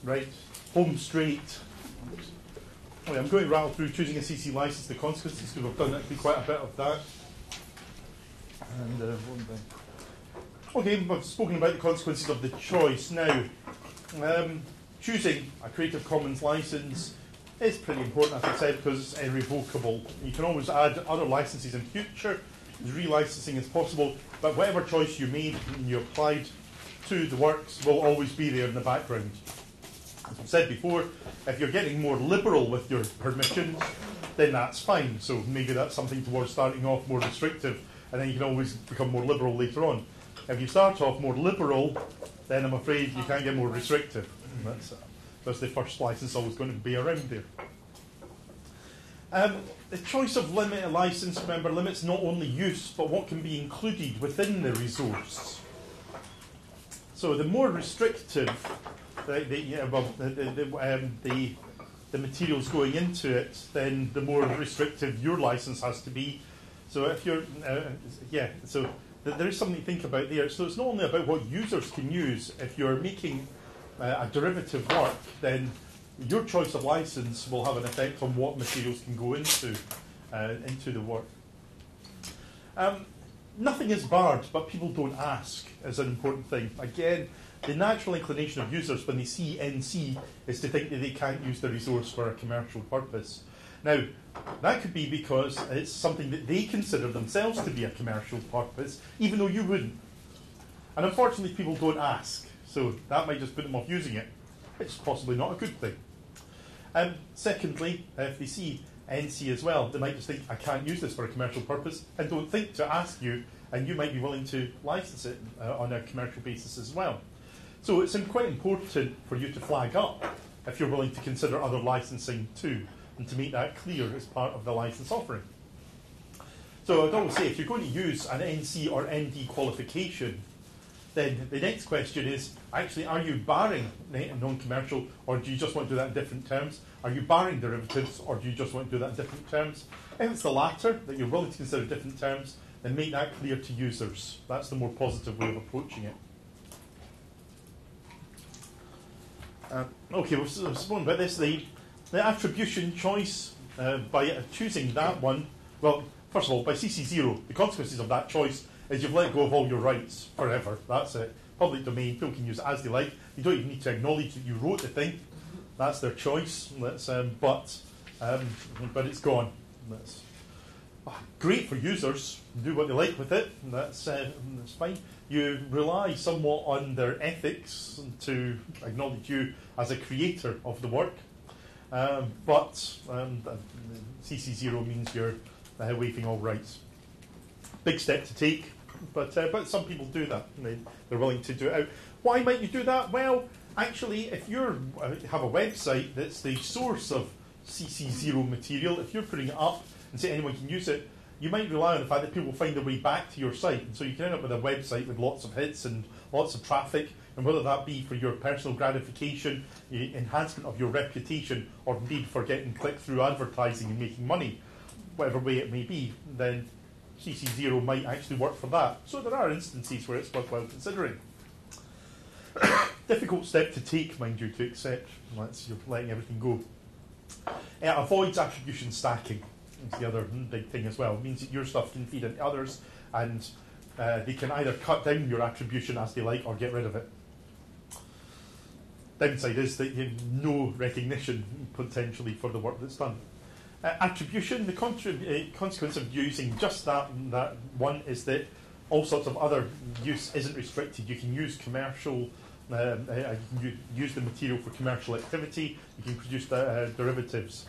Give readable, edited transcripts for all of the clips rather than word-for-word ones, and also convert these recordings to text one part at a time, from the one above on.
Right, home straight. Okay, I'm going to rattle through choosing a CC license, the consequences, because we've done actually quite a bit of that. And one thing. Okay, we've spoken about the consequences of the choice. Now, choosing a Creative Commons license is pretty important, as I said, because it's irrevocable. You can always add other licenses in future, as relicensing is possible, but whatever choice you made and you applied to the works will always be there in the background. As I said before, if you're getting more liberal with your permissions, then that's fine. So maybe that's something towards starting off more restrictive, and then you can always become more liberal later on. If you start off more liberal, then I'm afraid you can't get more restrictive. That's the first license always going to be around there. The choice of limit license, remember, limits not only use, but what can be included within the resource. So the more restrictive the materials going into it, then the more restrictive your license has to be. So if you're, so there is something to think about there. So it's not only about what users can use. If you're making a derivative work, then your choice of license will have an effect on what materials can go into the work. Nothing is barred, but people don't ask is an important thing. Again, the natural inclination of users when they see NC is to think that they can't use the resource for a commercial purpose. Now, that could be because it's something that they consider themselves to be a commercial purpose, even though you wouldn't. And unfortunately, people don't ask. So that might just put them off using it. It's possibly not a good thing. Secondly, if they see NC as well, they might just think, I can't use this for a commercial purpose, and don't think to ask you, and you might be willing to license it on a commercial basis as well. So it's quite important for you to flag up if you're willing to consider other licensing too, and to make that clear as part of the license offering. So I'd always say, if you're going to use an NC or ND qualification, then the next question is, actually, are you barring non-commercial, or do you just want to do that in different terms? Are you barring derivatives, or do you just want to do that in different terms? If it's the latter, that you're willing to consider different terms, then make that clear to users. That's the more positive way of approaching it. Okay, we've spoken about this. The attribution choice, by choosing that one, well, first of all, by CC0, the consequences of that choice is you've let go of all your rights forever. That's it. Public domain, people can use it as they like. You don't even need to acknowledge that you wrote the thing. That's their choice. But it's gone. That's great for users. Do what they like with it. That's fine. You rely somewhat on their ethics to acknowledge you as a creator of the work. But CC0 means you're waiving all rights. Big step to take, but some people do that. They're willing to do it out. Why might you do that? Well, actually, if you have a website that's the source of CC0 material, if you're putting it up and say anyone can use it, you might rely on the fact that people will find their way back to your site. And so you can end up with a website with lots of hits and lots of traffic, and whether that be for your personal gratification, enhancement of your reputation, or indeed for getting click-through advertising and making money, whatever way it may be, then CC0 might actually work for that. So there are instances where it's worthwhile considering. Difficult step to take, mind you, to accept once you're letting everything go. It avoids attribution stacking. It's the other big thing as well. It means that your stuff can feed into others, and they can either cut down your attribution as they like or get rid of it. Downside is that you have no recognition potentially for the work that's done. Attribution, the consequence of using just that one is that all sorts of other use isn't restricted. You can use commercial, you can use the material for commercial activity, you can produce derivatives.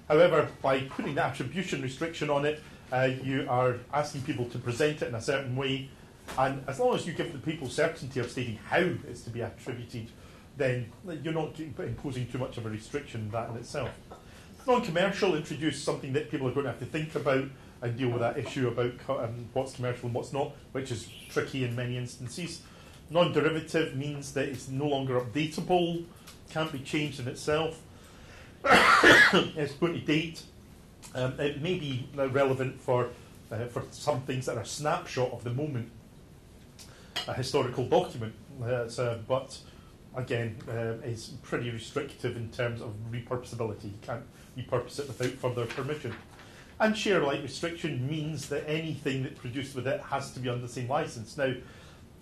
However, by putting the attribution restriction on it, you are asking people to present it in a certain way, and as long as you give the people certainty of stating how it's to be attributed, then you're not imposing too much of a restriction in that in itself. Non-commercial introduced something that people are going to have to think about and deal with that issue about what's commercial and what's not, which is tricky in many instances. Non-derivative means that it's no longer updatable, can't be changed in itself. It's going to date. It may be relevant for some things that are a snapshot of the moment, a historical document, but again, is pretty restrictive in terms of repurposability. You can't repurpose it without further permission. And share alike restriction means that anything that's produced with it has to be under the same license. Now,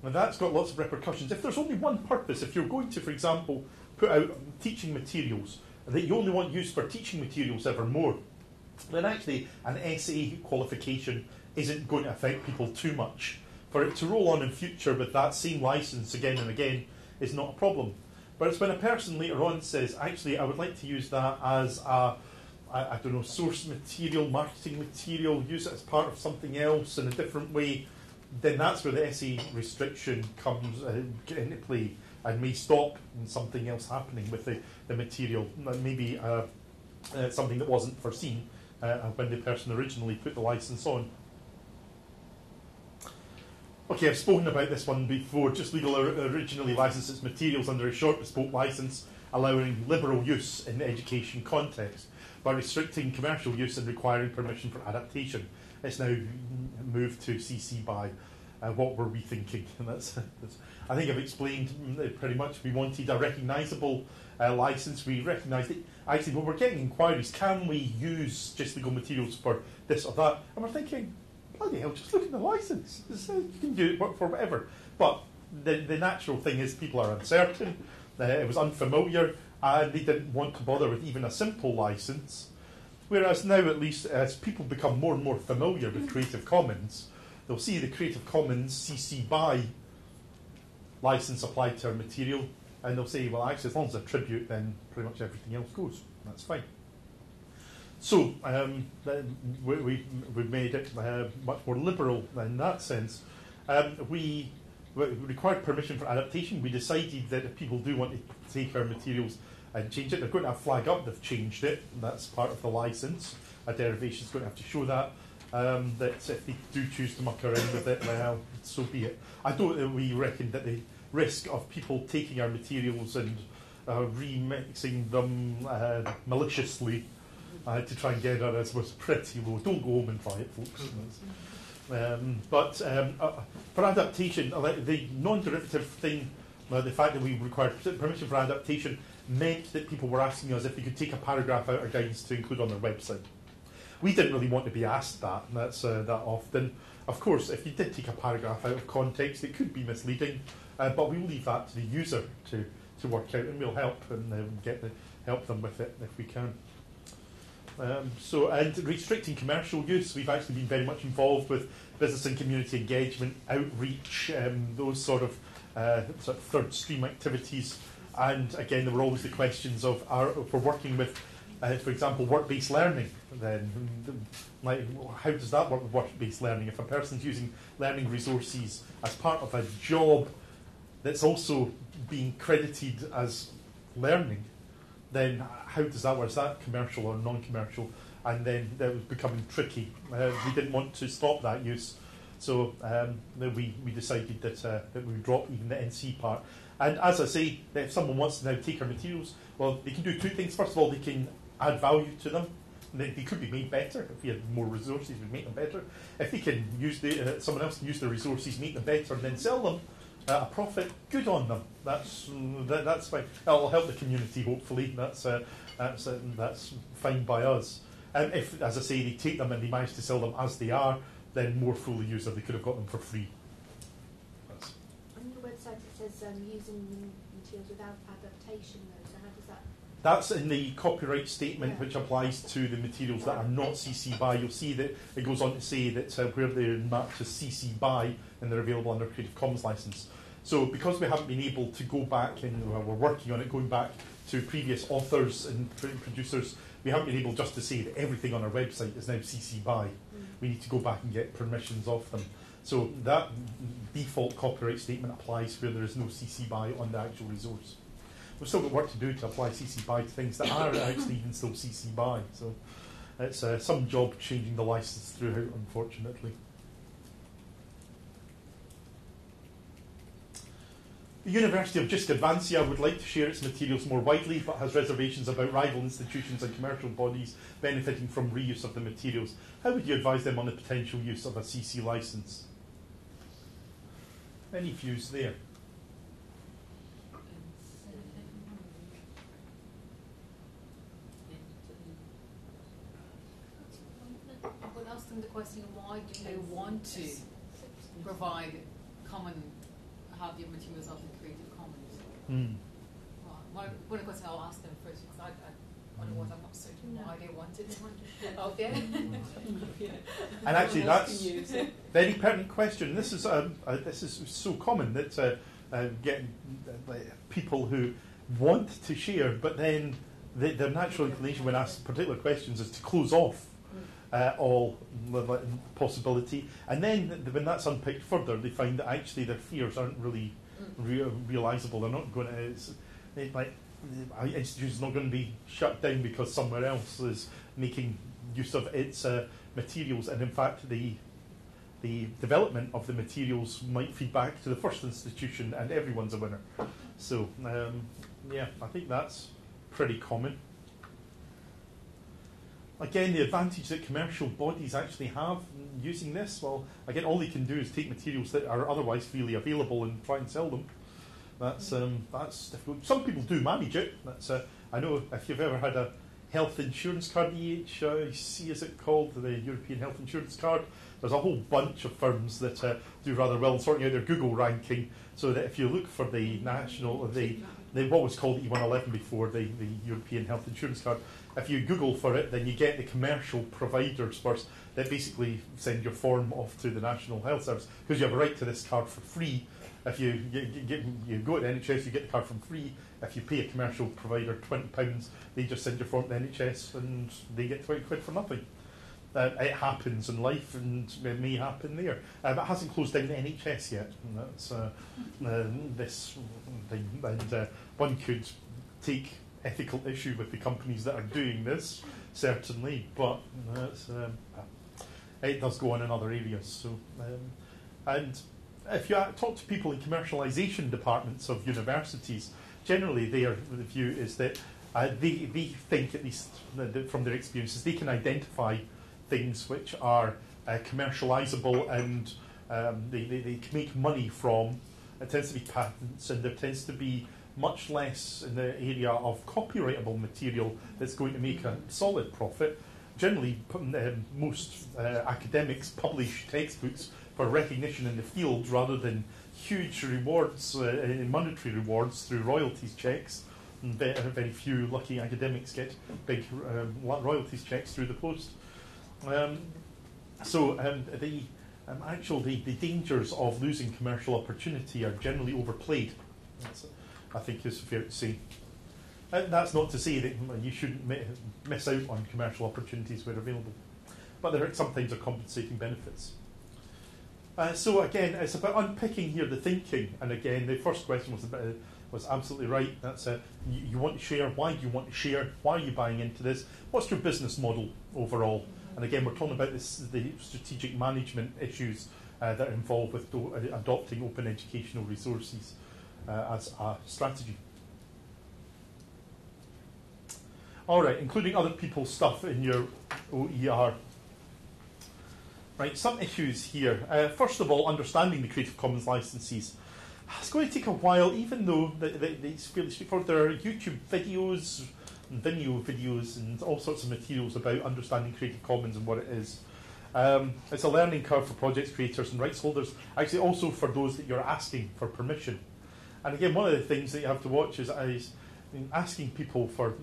that's got lots of repercussions. If there's only one purpose, if you're going to, for example, put out teaching materials that you only want use for teaching materials evermore, then actually an SA qualification isn't going to affect people too much. For it to roll on in future with that same license again and again is not a problem. But it's when a person later on says, actually, I would like to use that as a, I don't know, source material, marketing material, use it as part of something else in a different way, then that's where the SA restriction comes into play and may stop something else happening with the material. Maybe something that wasn't foreseen when the person originally put the license on. Okay, I've spoken about this one before. Just Legal originally licensed its materials under a short bespoke license, allowing liberal use in the education context, by restricting commercial use and requiring permission for adaptation. It's now moved to CC BY. What were we thinking? I think I've explained pretty much. We wanted a recognisable license. We recognised it. Actually, when we're getting inquiries, can we use just legal materials for this or that? And we're thinking, bloody hell, just look at the license. You can do it for whatever. But the natural thing is people are uncertain. It was unfamiliar, and they didn't want to bother with even a simple license. Whereas now, at least, as people become more and more familiar with Creative Commons, they'll see the Creative Commons CC BY license applied to our material, and they'll say, well, actually, as long as it's a tribute, then pretty much everything else goes. That's fine. So we've made it much more liberal in that sense. We required permission for adaptation. We decided that if people do want to take our materials and change it, they're going to have flag up they've changed it. That's part of the license. A derivation is going to have to show that. That if they do choose to muck around with it, well, so be it. I don't. We reckon that the risk of people taking our materials and remixing them maliciously to try and get at us was pretty low. Don't go home and try it, folks. But for adaptation, the non-derivative thing, the fact that we required permission for adaptation meant that people were asking us if they could take a paragraph out of guidance to include on their website. We didn't really want to be asked that, and that's that often. Of course, if you did take a paragraph out of context, it could be misleading, but we'll leave that to the user to work out, and we'll help and help them with it if we can. And restricting commercial use, we've actually been very much involved with business and community engagement, outreach, those sort of third stream activities. And again, there were always the questions of, if we're working with, for example, work-based learning, then how does that work with work-based learning? If a person's using learning resources as part of a job that's also being credited as learning, then how does that work? Is that commercial or non-commercial? And then that was becoming tricky. We didn't want to stop that use, so we decided that we would drop even the NC part. And as I say, if someone wants to now take our materials, well, they can do two things. First of all, they can add value to them. They could be made better. If we had more resources, we'd make them better. If they can use someone else can use their resources, make them better, and then sell them at a profit, good on them. That's fine. That'll help the community, hopefully. That's fine by us. If, as I say, they take them and they manage to sell them as they are, then more fool the user. They could have got them for free. On your website it says using materials without adaptation, though, so how does that... That's in the copyright statement, which applies to the materials that are not CC BY. You'll see that it goes on to say that where they're marked as CC BY and they're available under Creative Commons license. So because we haven't been able to go back, and we're working on it, going back to previous authors and producers, we haven't been able just to say that everything on our website is now CC BY. We need to go back and get permissions off them. So that default copyright statement applies where there is no CC BY on the actual resource. We've still got work to do to apply CC BY to things that are actually even still CC BY. So it's some job changing the license throughout, unfortunately. The University of Just Advancia would like to share its materials more widely, but has reservations about rival institutions and commercial bodies benefiting from reuse of the materials. How would you advise them on the potential use of a CC license? Any views there? asking the question, why do they want to provide have your materials of the Creative Commons? Well, one question I'll ask them first, because otherwise I'm not certain why they want it. Okay. And actually, that's a very pertinent question. This is so common that getting people who want to share, but then their natural inclination when asked particular questions is to close off all possibility, and then when that's unpicked further, they find that actually their fears aren't really realisable. They're not going to institution's not going to be shut down because somewhere else is making use of its materials, and in fact the development of the materials might feed back to the first institution, and everyone's a winner. So yeah, I think that's pretty common. Again, the advantage that commercial bodies actually have using this, well, again, all they can do is take materials that are otherwise freely available and try and sell them. That's difficult. Some people do manage it. I know if you've ever had a health insurance card, EHC is it called, the European Health Insurance Card, there's a whole bunch of firms that do rather well in sorting out their Google ranking, so that if you look for the national, what was called E111 before, the European Health Insurance Card, if you Google for it, then you get the commercial providers first that basically send your form off to the National Health Service, because you have a right to this card for free. If you go to the NHS, you get the card for free. If you pay a commercial provider £20, they just send your form to the NHS and they get 20 quid for nothing. It happens in life, and it may happen there. It hasn't closed down the NHS yet. And that's this thing. And one could take ethical issue with the companies that are doing this, certainly, but it does go on in other areas. So, and if you talk to people in commercialisation departments of universities, generally the view is that they think, at least from their experiences, they can identify things which are commercialisable and they can make money from. It tends to be patents, and there tends to be much less in the area of copyrightable material that's going to make a solid profit. Generally, most academics publish textbooks for recognition in the field rather than huge rewards, monetary rewards through royalties checks. And very few lucky academics get big royalties checks through the post. So the dangers of losing commercial opportunity are generally overplayed. I think is fair to say. That's not to say that you shouldn't miss out on commercial opportunities where available, but there are sometimes compensating benefits. So again, it's about unpicking here the thinking. And again, the first question was absolutely right. That's you want to share. Why do you want to share? Why are you buying into this? What's your business model overall? And again, we're talking about the strategic management issues that are involved with adopting open educational resources as a strategy. All right, including other people's stuff in your OER. Right, some issues here. First of all, understanding the Creative Commons licenses. It's going to take a while, even though it's fairly straightforward. There are YouTube videos, and Vimeo videos, and all sorts of materials about understanding Creative Commons and what it is. It's a learning curve for project creators and rights holders, actually also for those that you're asking for permission. And again, one of the things that you have to watch is asking people for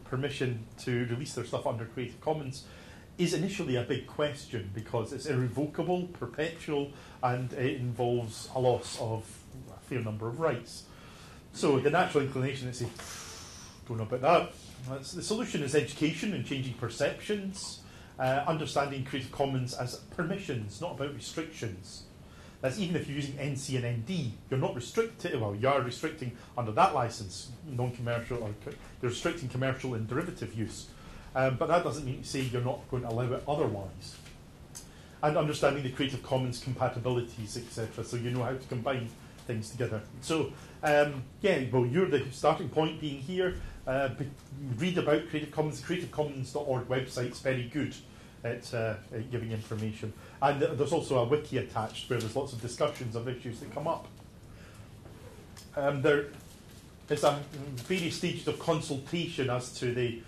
permission to release their stuff under Creative Commons is initially a big question, because it's irrevocable, perpetual, and it involves a loss of a fair number of rights. So the natural inclination is to say, don't know about that. The solution is education and changing perceptions, understanding Creative Commons as permissions, not about restrictions. That's even if you're using NC and ND, you're not restricted. Well, you are restricting under that license, non-commercial, or you're restricting commercial and derivative use. But that doesn't mean to say you're not going to allow it otherwise. And understanding the Creative Commons compatibilities, etc., so you know how to combine things together. So, you're the starting point being here. Read about Creative Commons. The creativecommons.org website's very good at giving information. And there's also a wiki attached where there's lots of discussions of issues that come up. There is various stages of consultation as to the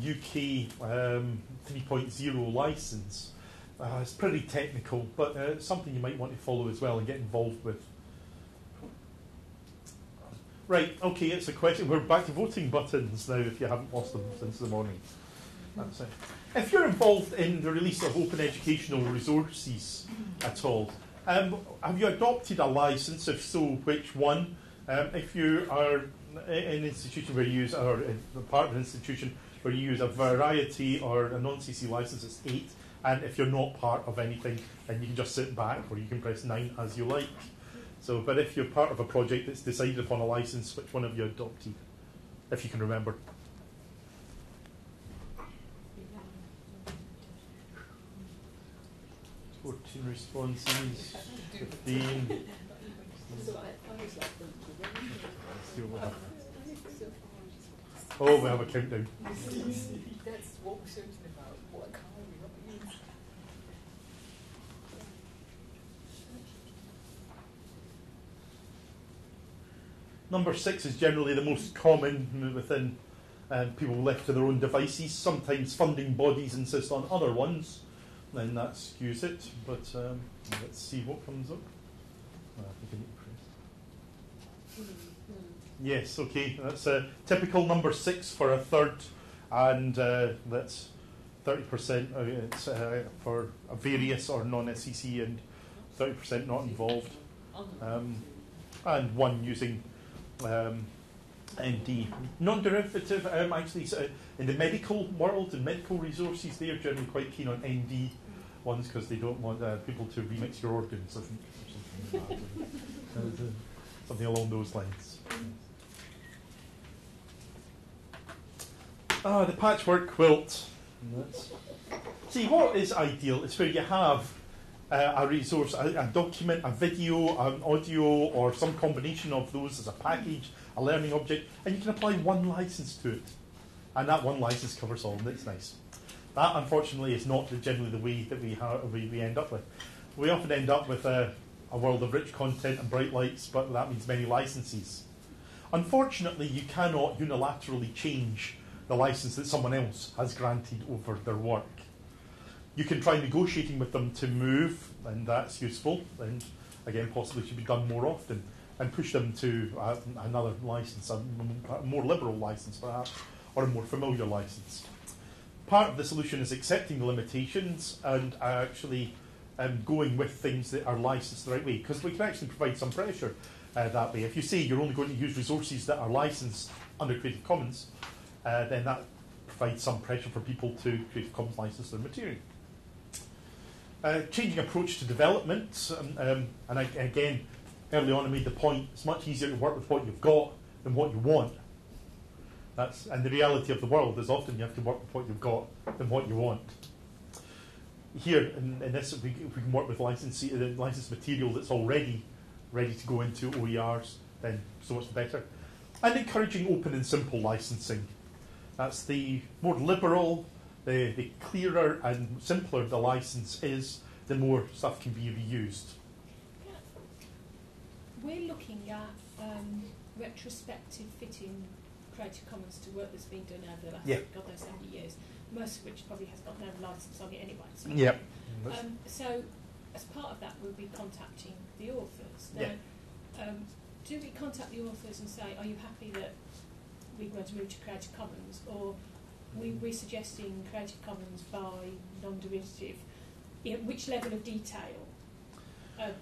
UK 3.0 license. It's pretty technical, but it's something you might want to follow as well and get involved with. Right, okay, it's a question. We're back to voting buttons now, if you haven't lost them since the morning. That's it. If you're involved in the release of open educational resources at all, have you adopted a license? If so, which one? If you are in an institution where you use, or part of an institution where you use a variety or a non-CC license, it's 8. And if you're not part of anything, then you can just sit back, or you can press 9 as you like. So, but if you're part of a project that's decided upon a license, which one have you adopted? If you can remember. 14 responses, 15. Oh, we have a countdown. That's what we're searching about. What car we not use? Number 6 is generally the most common within people left to their own devices. Sometimes funding bodies insist on other ones, then that skews it. But let's see what comes up. I think I need to press. Yes, okay. That's a typical number 6 for a third, and that's 30% for a various or non-SEC, and 30% not involved, and 1 using ND. Non-derivative, actually, in the medical world and medical resources, they are generally quite keen on ND ones because they don't want people to remix your organs or something like that. Something along those lines. The patchwork quilt. See, what is ideal is where you have a resource, a document, a video, an audio, or some combination of those as a package, a learning object, and you can apply 1 license to it. And that 1 license covers all, and it's nice. That, unfortunately, is not generally the way that we end up with. We often end up with a world of rich content and bright lights, but that means many licenses. Unfortunately, you cannot unilaterally change the license that someone else has granted over their work. You can try negotiating with them to move, and that's useful, and again, possibly should be done more often, and push them to another license, a more liberal license perhaps, or a more familiar license. Part of the solution is accepting the limitations and actually going with things that are licensed the right way, because we can actually provide some pressure that way. If you say you're only going to use resources that are licensed under Creative Commons, then that provides some pressure for people to Creative Commons license their material. Changing approach to development, and again, early on I made the point, it's much easier to work with what you've got than what you want. And the reality of the world is often you have to work with what you've got than what you want. Here, in this, if we can work with licensed material that's already ready to go into OERs, then so much better. And encouraging open and simple licensing. That's the more liberal, the clearer and simpler the license is, the more stuff can be reused. We're looking at retrospective fitting Creative Commons to work that's been done over the last, God knows how many years, most of which probably has got no license on it anyway. So, yep. So as part of that, we'll be contacting the authors. Now, do we contact the authors and say, are you happy that we're going to move to Creative Commons, or we're suggesting Creative Commons by non-derivative? Which level of detail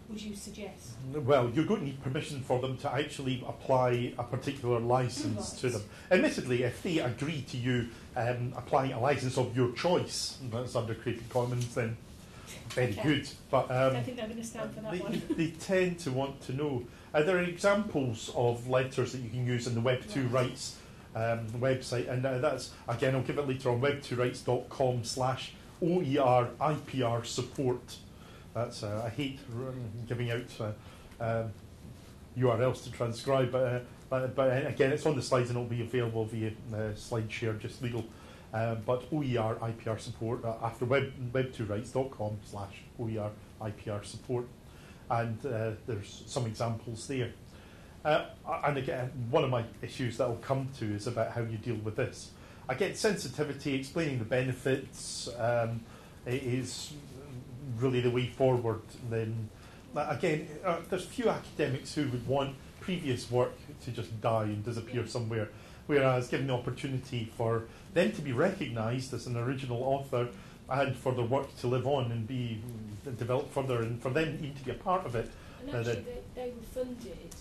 would you suggest? Well, you're going to need permission for them to actually apply a particular license to them. Admittedly, if they agree to you applying a license of your choice that's under Creative Commons, then very good. But I don't think they're going to stand for that one. They tend to want to know. There are examples of letters that you can use in the Web2 Rights website, and that's, again, I'll give it later on, web2rights.com/OER IPR support. That's I hate giving out URLs to transcribe, but again, it's on the slides and it'll be available via SlideShare, just legal. But OER IPR support after web2rights.com/OER IPR support, and there's some examples there. And again, one of my issues that I'll come to is about how you deal with this. Again, sensitivity, explaining the benefits is really the way forward, then again, there's few academics who would want previous work to just die and disappear somewhere, whereas given the opportunity for them to be recognised as an original author and for their work to live on and be developed further, and for them even to be a part of it. And actually, they were funded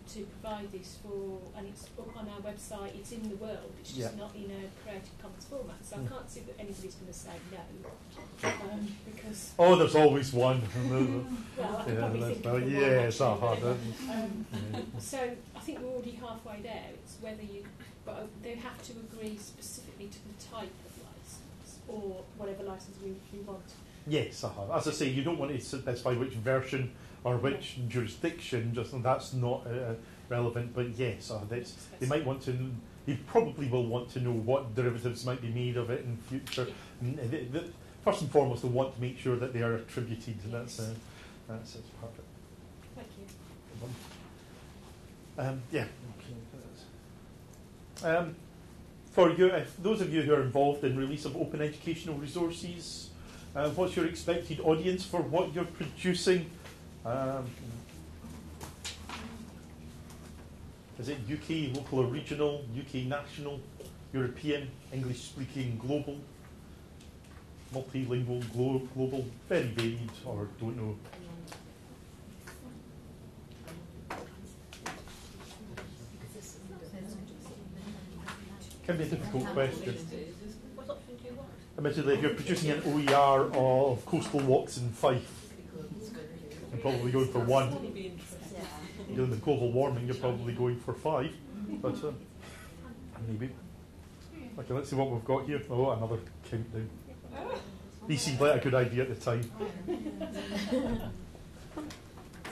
to provide this for, and it's up on our website. It's in the world. It's just not in a Creative Commons format. So I can't see that anybody's going to say no, because there's always one. well, I can probably think of the one, it's not hard. So I think we're already halfway there. It's whether but they have to agree specifically to the type of license or whatever license we want. Yes, as I say, you don't want to specify which version or which jurisdiction. Just that's not relevant. But yes, they might want to. You probably will want to know what derivatives might be made of it in future. First and foremost, they want to make sure that they are attributed. Yes. That's perfect. Thank you. For you, those of you who are involved in release of open educational resources, what's your expected audience for what you're producing? Is it UK, local or regional, UK national, European, English speaking, global, multilingual, global, very varied, or don't know? Can be a difficult question. Admittedly, if you're producing an OER of coastal walks in Fife, you're probably going for 1. Dealing with global warming, you're probably going for 5. But maybe. Okay, let's see what we've got here. Oh, another countdown. These seemed like a good idea at the time.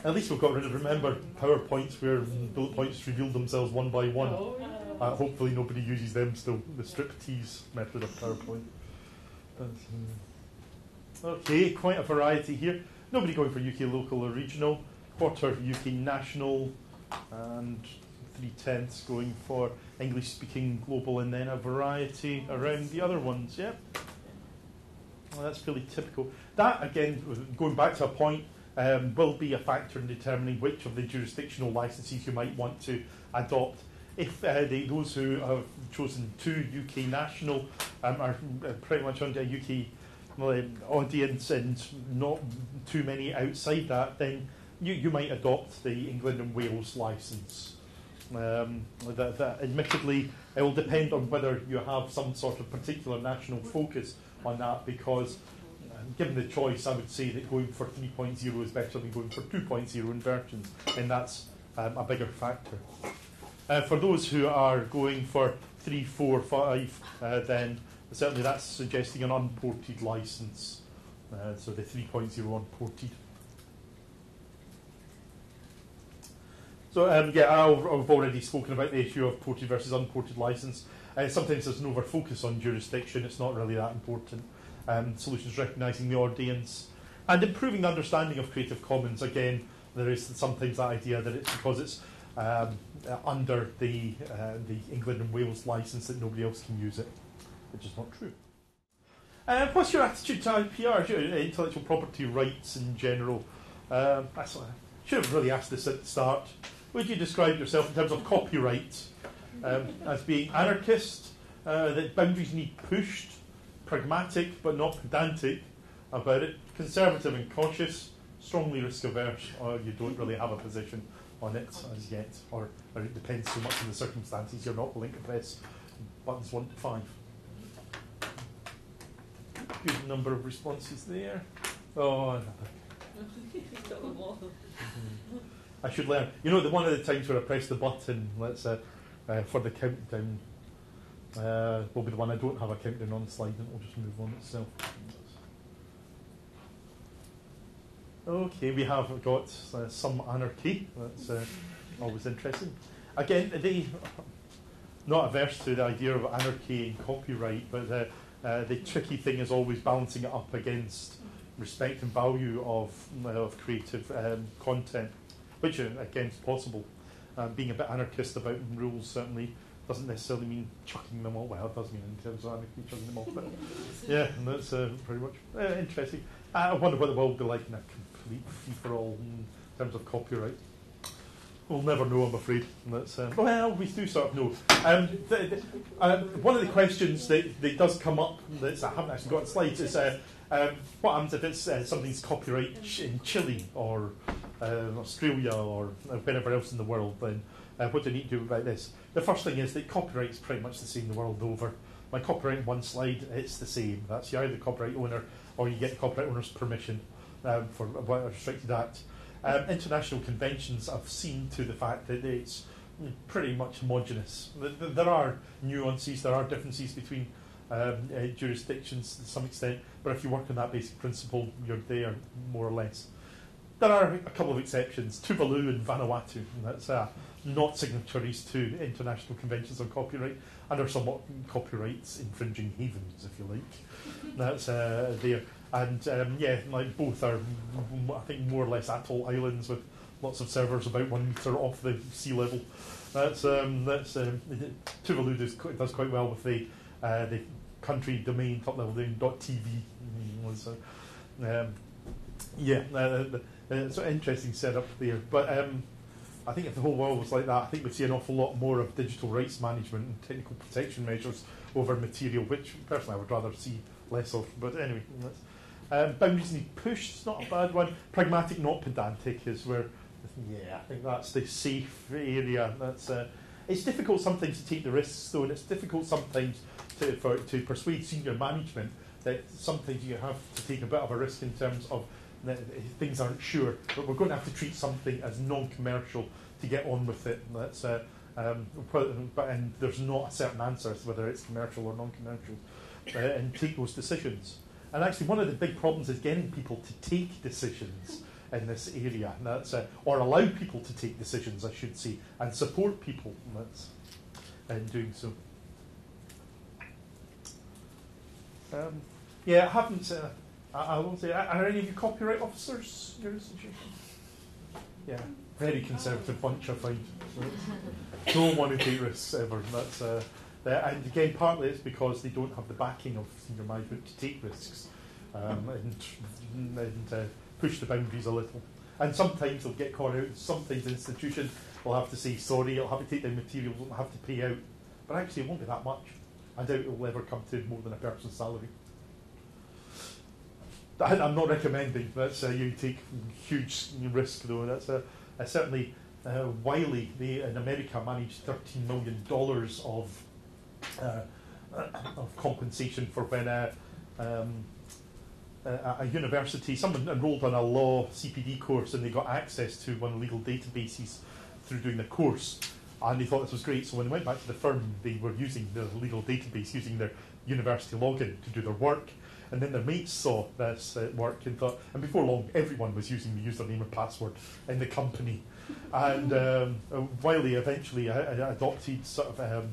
At least we've got rid of, remember, PowerPoints where bullet points revealed themselves one by one. Hopefully nobody uses them still, the striptease method of PowerPoint. Okay, quite a variety here. Nobody going for UK local or regional, quarter UK national, and 3/10 going for English speaking global, and then a variety around the other ones. Yeah, well, that's fairly typical. That again, going back to a point, will be a factor in determining which of the jurisdictional licenses you might want to adopt. If those who have chosen 2 UK national are pretty much under a UK audience and not too many outside that, then you might adopt the England and Wales licence. That admittedly, it will depend on whether you have some sort of particular national focus on that, because given the choice, I would say that going for 3.0 is better than going for 2.0 in versions, and that's a bigger factor. For those who are going for 3, 4, 5, then certainly that's suggesting an unported licence. So the 3.0 unported. So I've already spoken about the issue of ported versus unported licence. Sometimes there's an over-focus on jurisdiction. It's not really that important. Solutions recognising the audience and improving the understanding of Creative Commons. Again, there is sometimes that idea that it's because it's under the England and Wales licence that nobody else can use it, which is not true. What's your attitude to IPR, intellectual property rights in general? I should have really asked this at the start. Would you describe yourself in terms of copyright as being anarchist, that boundaries need pushed, pragmatic but not pedantic about it, conservative and cautious, strongly risk averse, or you don't really have a position on it as yet, or it depends so much on the circumstances, you're not willing to press buttons 1 to 5. Good number of responses there. Oh, another. I should learn. You know, one of the times where I press the button, for the countdown, will be the one I don't have a countdown on the slide, and it will just move on itself. Okay, we have got some anarchy. That's always interesting. Again, they not averse to the idea of anarchy and copyright, but the tricky thing is always balancing it up against respect and value of creative content, which again is possible. Being a bit anarchist about rules certainly doesn't necessarily mean chucking them all. Well, it does mean in terms of anarchy chucking them all, but yeah, and that's pretty much interesting. I wonder what the world will be like in a complete free-for-all in terms of copyright. We'll never know, I'm afraid. That's, well, we do sort of know. One of the questions that does come up that I haven't actually got in slides is what happens if it's something's copyright in Chile or Australia or wherever else in the world? Then what do you need to do about this? The first thing is that copyright is pretty much the same the world over. My copyright in one slide, it's the same. That's you either the copyright owner or you get the copyright owner's permission for what a restricted act. International conventions have seen to the fact that it's pretty much homogenous. There are nuances, there are differences between jurisdictions to some extent, but if you work on that basic principle, you're there more or less. There are a couple of exceptions. Tuvalu and Vanuatu, that's not signatories to international conventions on copyright, and are somewhat copyrights infringing havens, if you like. That's there. And like both are, I think, more or less atoll islands with lots of servers about 1 metre off the sea level. Tuvalu does quite well with the country domain, top level domain .tv. It's an interesting setup there. But I think if the whole world was like that, I think we'd see an awful lot more of digital rights management and technical protection measures over material, which personally I would rather see less of. But anyway, boundaries need pushed. It's not a bad one. Pragmatic, not pedantic, is where I think that's the safe area. That's it's difficult sometimes to take the risks, though, and it's difficult sometimes to persuade senior management that sometimes you have to take a bit of a risk in terms of things aren't sure, but we're going to have to treat something as non-commercial to get on with it. That's and there's not a certain answer as to whether it's commercial or non-commercial, and take those decisions. And actually, one of the big problems is getting people to take decisions in this area. That's or allow people to take decisions, I should say, and support people in doing so. I haven't. I will say, are any of you copyright officers in your institution? Yeah, very conservative bunch, I find. Don't want to take risks ever. That's and again, partly it's because they don't have the backing of senior management to take risks and push the boundaries a little. And sometimes they'll get caught out. Sometimes the institution will have to say sorry. It'll have to take down materials. It'll have to pay out. But actually, it won't be that much. I doubt it will ever come to more than a person's salary. I'm not recommending that you take huge risk, though. That's certainly Wiley in America managed $13 million of compensation for when a university, someone enrolled on a law CPD course and they got access to one of the legal databases through doing the course, and they thought this was great. So when they went back to the firm, they were using the legal database, using their university login to do their work. And then their mates saw this work and thought, and before long, everyone was using the username and password in the company. And Wiley eventually adopted sort of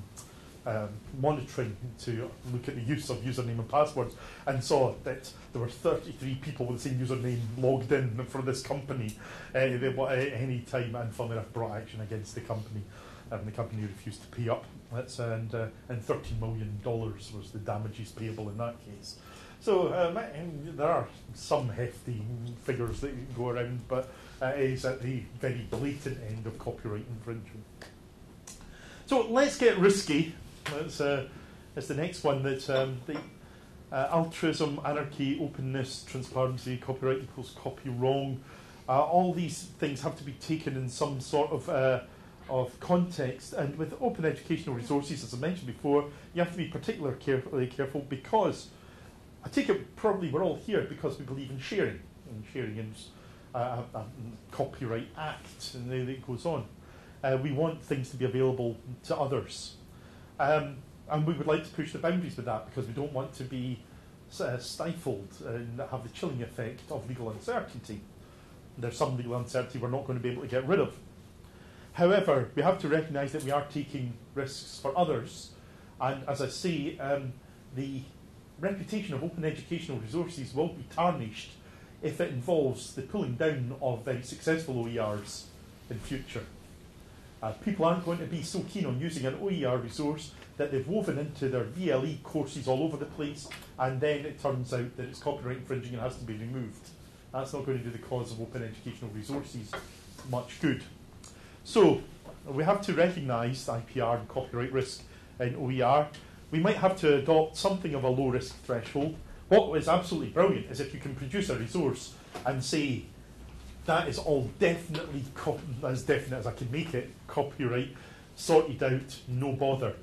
monitoring to look at the use of username and passwords, and saw that there were 33 people with the same username logged in for this company at any time, and funnily enough brought action against the company. The company refused to pay up, and $13 million was the damages payable in that case. So there are some hefty figures that go around, but it is at the very blatant end of copyright infringement. So let's get risky. That's the next one. That the altruism, anarchy, openness, transparency, copyright equals copy wrong. All these things have to be taken in some sort of context. And with open educational resources, as I mentioned before, you have to be particularly careful because I take it probably we're all here because we believe in sharing. And sharing is a copyright act, and then it goes on. We want things to be available to others. And we would like to push the boundaries with that because we don't want to be stifled and have the chilling effect of legal uncertainty. There's some legal uncertainty we're not going to be able to get rid of. However, we have to recognise that we are taking risks for others. And as I say, the reputation of open educational resources will be tarnished if it involves the pulling down of very successful OERs in future. People aren't going to be so keen on using an OER resource that they've woven into their VLE courses all over the place, and then it turns out that it's copyright infringing and has to be removed. That's not going to do the cause of open educational resources much good. So we have to recognise IPR and copyright risk in OER. We might have to adopt something of a low risk threshold. What is absolutely brilliant is if you can produce a resource and say, that is all definitely, as definite as I can make it, copyright, sorted out, no bother.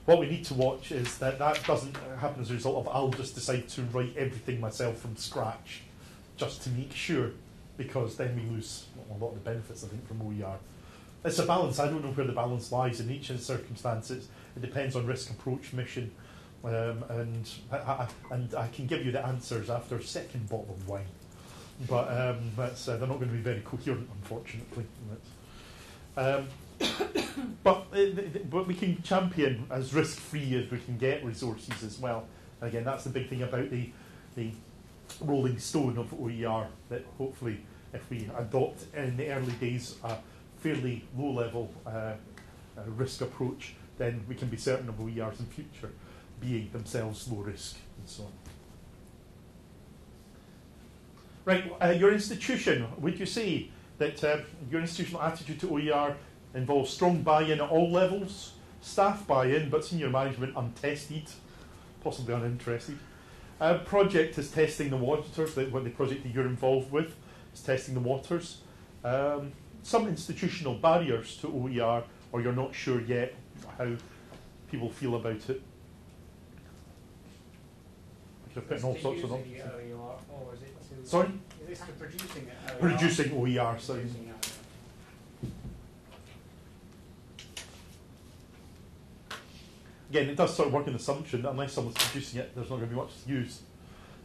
What we need to watch is that that doesn't happen as a result of I'll just decide to write everything myself from scratch, just to make sure, because then we lose a lot of the benefits, I think, from OER. It's a balance. I don't know where the balance lies in each circumstances. It depends on risk, approach, mission, and I can give you the answers after a second bottle of wine. But they're not going to be very coherent, unfortunately. But we can champion as risk-free as we can get resources as well. And again, that's the big thing about the rolling stone of OER, that hopefully if we adopt in the early days a fairly low-level risk approach, then we can be certain of OERs in future being themselves low risk and so on. Right, your institution, would you say that your institutional attitude to OER involves strong buy-in at all levels, staff buy-in, but senior management untested, possibly uninterested? Project is testing the waters, the project that you're involved with is testing the waters. Some institutional barriers to OER, or you're not sure yet how people feel about it. You're putting all sorts of options. Or is it to, sorry? Is this to producing it? Producing OER, sorry. Again, it does sort of work on the assumption that unless someone's producing it, there's not going to be much to use.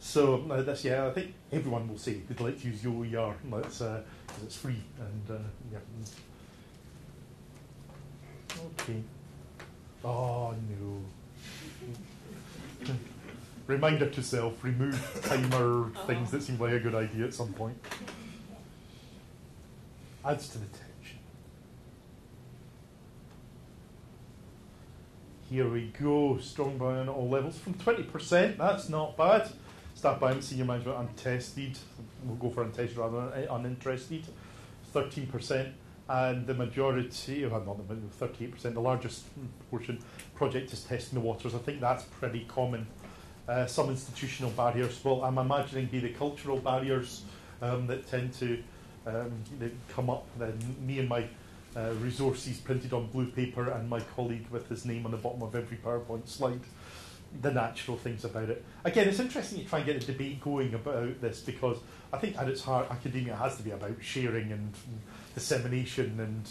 So I think everyone will say they'd like to use the OER because it's free and yeah. Okay. Oh no. Reminder to self: remove timer things that seem like a good idea at some point. Adds to the tension. Here we go. Strong buy-in at all levels from 20%. That's not bad. Staff buy-in, senior management untested. We'll go for untested rather than uninterested. 13%. And the majority, not the 38%, the largest portion, project is testing the waters. I think that's pretty common. Some institutional barriers, well, I'm imagining be the cultural barriers that tend to that come up. Me and my resources printed on blue paper and my colleague with his name on the bottom of every PowerPoint slide. The natural things about it. Again, it's interesting to try and get a debate going about this because I think at its heart, academia has to be about sharing and dissemination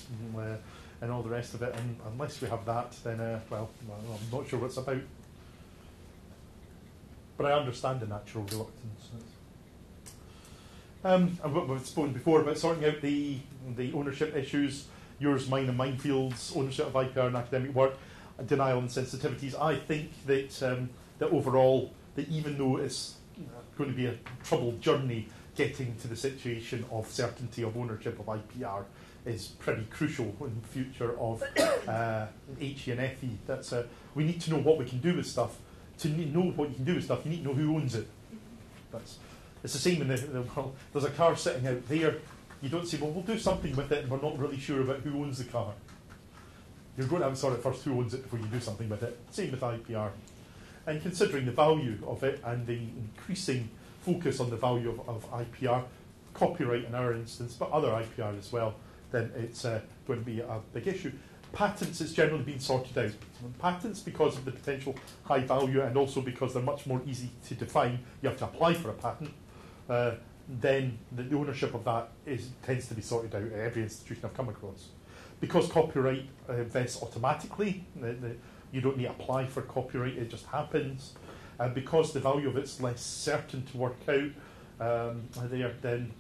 and all the rest of it. And unless we have that, then well, I'm not sure what it's about. But I understand the natural reluctance. And we've spoken before about sorting out the ownership issues, yours, mine, and minefields, ownership of IPR and academic work, denial and sensitivities. I think that that overall, that even though it's going to be a troubled journey, getting to the situation of certainty of ownership of IPR is pretty crucial in the future of HE and FE. That's we need to know what we can do with stuff. To know what you can do with stuff, you need to know who owns it. It's the same in the world. There's a car sitting out there. You don't say, well, we'll do something with it, and we're not really sure about who owns the car. You're going to have to sort out first who owns it before you do something with it. Same with IPR. And considering the value of it and the increasing focus on the value of IPR, copyright in our instance, but other IPR as well, then it's going to be a big issue. Patents is generally being sorted out. Patents, because of the potential high value and also because they're much more easy to define, you have to apply for a patent, then the ownership of that tends to be sorted out at every institution I've come across. Because copyright vests automatically, you don't need to apply for copyright, it just happens. And because the value of it's less certain to work out, then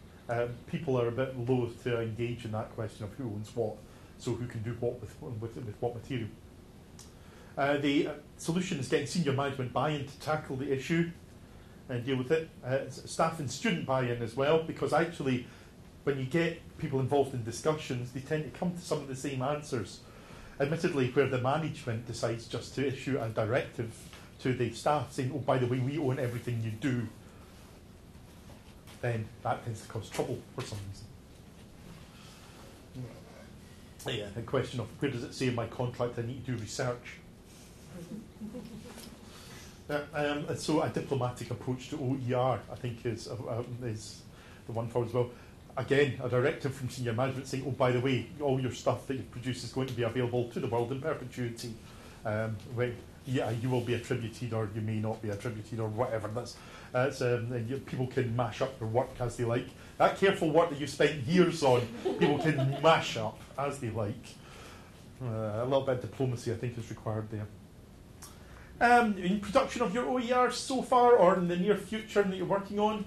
people are a bit loath to engage in that question of who owns what. So who can do what with what material. The solution is getting senior management buy-in to tackle the issue and deal with it. Staff and student buy-in as well, because actually when you get people involved in discussions, they tend to come to some of the same answers. Admittedly, where the management decides just to issue a directive to the staff saying, oh, by the way, we own everything you do, then that tends to cause trouble for some reason. Yeah, the question of where does it say in my contract I need to do research? And so a diplomatic approach to OER, I think, is the one forward as well. Again, a directive from senior management saying, oh, by the way, all your stuff that you produce is going to be available to the world in perpetuity. You will be attributed, or you may not be attributed, or whatever. People can mash up their work as they like. That careful work that you spent years on, people can mash up as they like. A little bit of diplomacy, I think, is required there. In production of your OER so far, or in the near future that you're working on,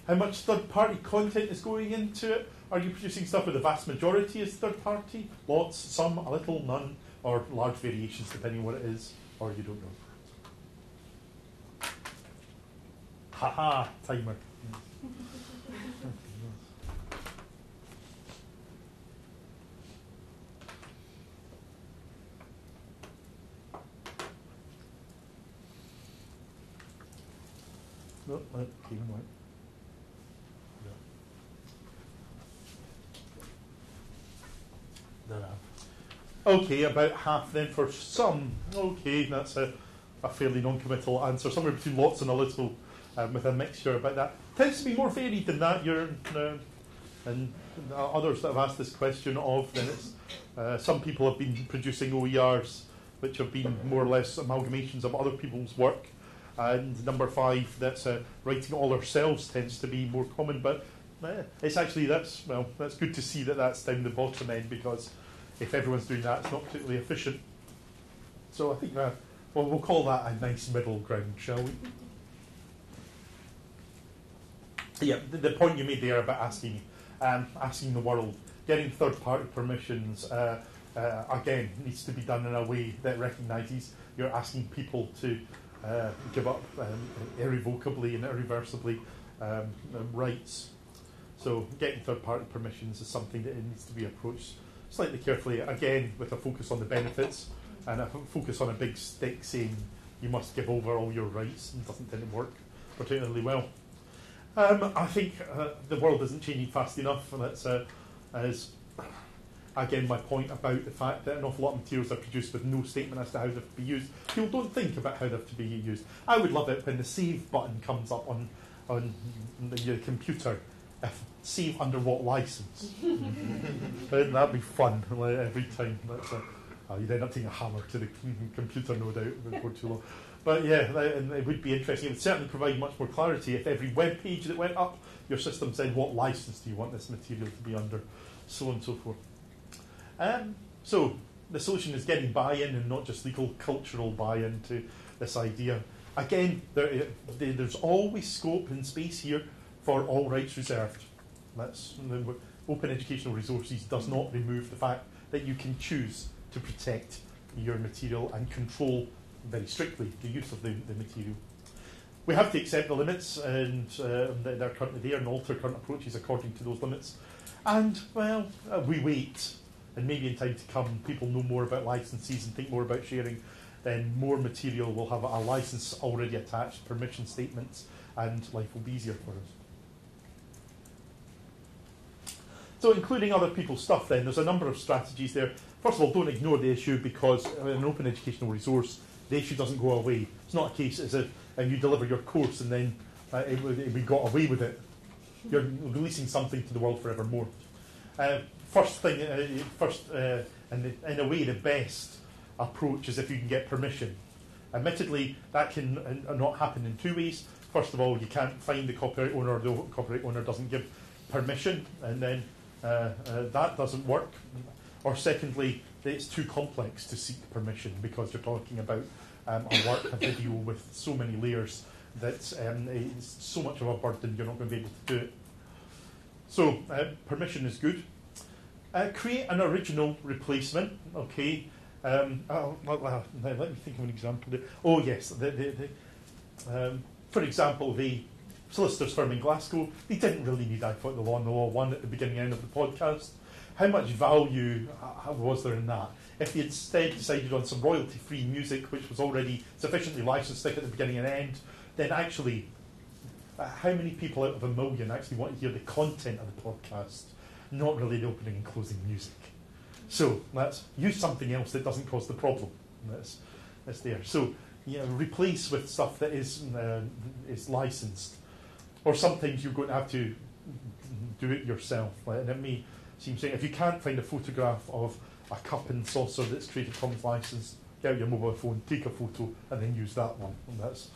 how much third-party content is going into it? Are you producing stuff where the vast majority is third-party? Lots, some, a little, none, or large variations depending on what it is, or you don't know? Haha, timer. No, that came right. Okay, about half then for some. Okay, that's a fairly non-committal answer. Somewhere between lots and a little, with a mixture about that. Tends to be more varied than that. And others that have asked this question of, then it's some people have been producing OERs which have been more or less amalgamations of other people's work. And number 5, that's writing all ourselves tends to be more common. But it's actually that's good to see that that's down the bottom end, because if everyone's doing that, it's not particularly efficient. So I think we'll call that a nice middle ground, shall we? Yeah, the point you made there about asking the world, getting third-party permissions, again, needs to be done in a way that recognises you're asking people to give up irrevocably and irreversibly rights. So getting third-party permissions is something that needs to be approached slightly carefully, again, with a focus on the benefits and a focus on a big stick saying you must give over all your rights. It doesn't tend to work particularly well. I think the world isn't changing fast enough, and that's again my point about the fact that an awful lot of materials are produced with no statement as to how they're to be used. People don't think about how they're to be used. I would love it when the save button comes up on your computer. Save under what license? That'd be fun, like, every time. You'd end up taking a hammer to the computer, no doubt, before too long. But yeah, it would be interesting. It would certainly provide much more clarity if every web page that went up, your system said what license do you want this material to be under, so on and so forth. So the solution is getting buy-in, and not just legal, cultural buy-in to this idea. Again, there's always scope and space here for all rights reserved. Open educational resources does not remove the fact that you can choose to protect your material and control very strictly the use of the material. We have to accept the limits, and they're currently there, and alter current approaches according to those limits. And, we wait, and maybe in time to come, people know more about licenses and think more about sharing, then more material will have a license already attached, permission statements, and life will be easier for us. So including other people's stuff then, there's a number of strategies there. First of all, don't ignore the issue, because in an open educational resource, the issue doesn't go away. It's not a case as if you deliver your course and then we got away with it. You're releasing something to the world forevermore. First thing, in a way, the best approach is if you can get permission. Admittedly, that can not happen in 2 ways. First of all, you can't find the copyright owner, or the copyright owner doesn't give permission, and then that doesn't work. Or secondly, it's too complex to seek permission, because you're talking about a video with so many layers that it's so much of a burden you're not going to be able to do it. So permission is good. Create an original replacement. Okay. Let me think of an example. Oh yes. For example, solicitor's firm in Glasgow. They didn't really need I Fought the Law and the Law won at the beginning and end of the podcast. How much value was there in that? If they instead decided on some royalty-free music, which was already sufficiently licensed, stick at the beginning and end, then actually, how many people out of 1 million actually want to hear the content of the podcast, not really the opening and closing music? So let's use something else that doesn't cause the problem. That's there. So replace with stuff that is licensed, or sometimes you're going to have to do it yourself. And it may seem saying if you can't find a photograph of a cup and saucer that's Creative Commons licensed, get out your mobile phone, take a photo, and then use that one. And that's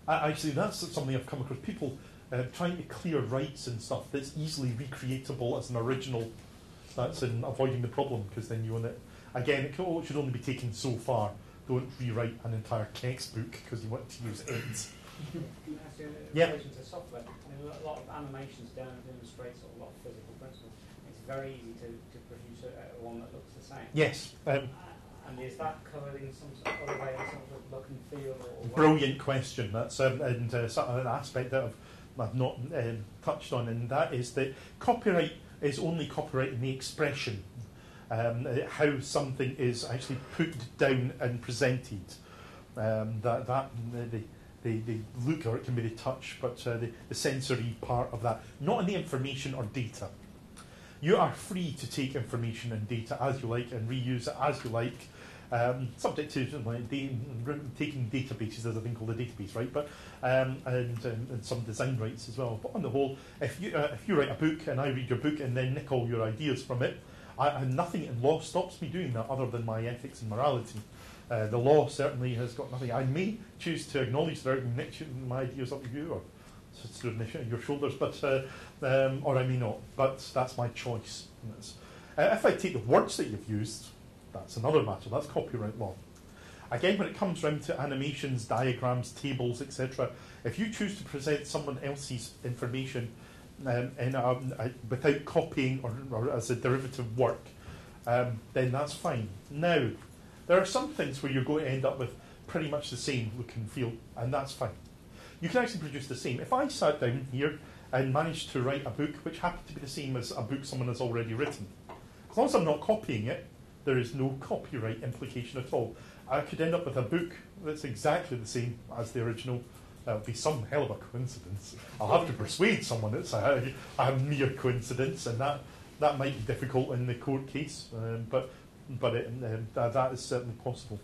actually that's something I've come across. People trying to clear rights and stuff that's easily recreatable as an original. That's in avoiding the problem, because then you own it. Again, it should only be taken so far. Don't rewrite an entire textbook because you want to use it. In relation to software, a lot of animations demonstrate a lot of physical principles. It's very easy to produce one that looks the same. Yes. And is that covered in some sort of other way, in some sort of look and feel? Brilliant question. That's and an aspect that I've not touched on, and that is that copyright is only copyright in the expression, how something is actually put down and presented. The look, or it can be the touch, but the sensory part of that, not in the information or data. You are free to take information and data as you like and reuse it as you like, subject to taking databases. There's a thing called a database, right? But and some design rights as well. But on the whole, if you write a book and I read your book and then nick all your ideas from it, nothing in law stops me doing that other than my ethics and morality. The law certainly has got nothing. I may choose to acknowledge that I can nick my ideas up with you, or stood on your shoulders, but or I may not. But that's my choice. If I take the words that you've used, that's another matter. That's copyright law. Again, when it comes round to animations, diagrams, tables, etc., if you choose to present someone else's information without copying or as a derivative work, then that's fine. Now, there are some things where you're going to end up with pretty much the same look and feel, and that's fine. You can actually produce the same. If I sat down here and managed to write a book which happened to be the same as a book someone has already written, as long as I'm not copying it, there is no copyright implication at all. I could end up with a book that's exactly the same as the original. That would be some hell of a coincidence. I'll have to persuade someone it's a mere coincidence, and that might be difficult in the court case, but that is certainly possible.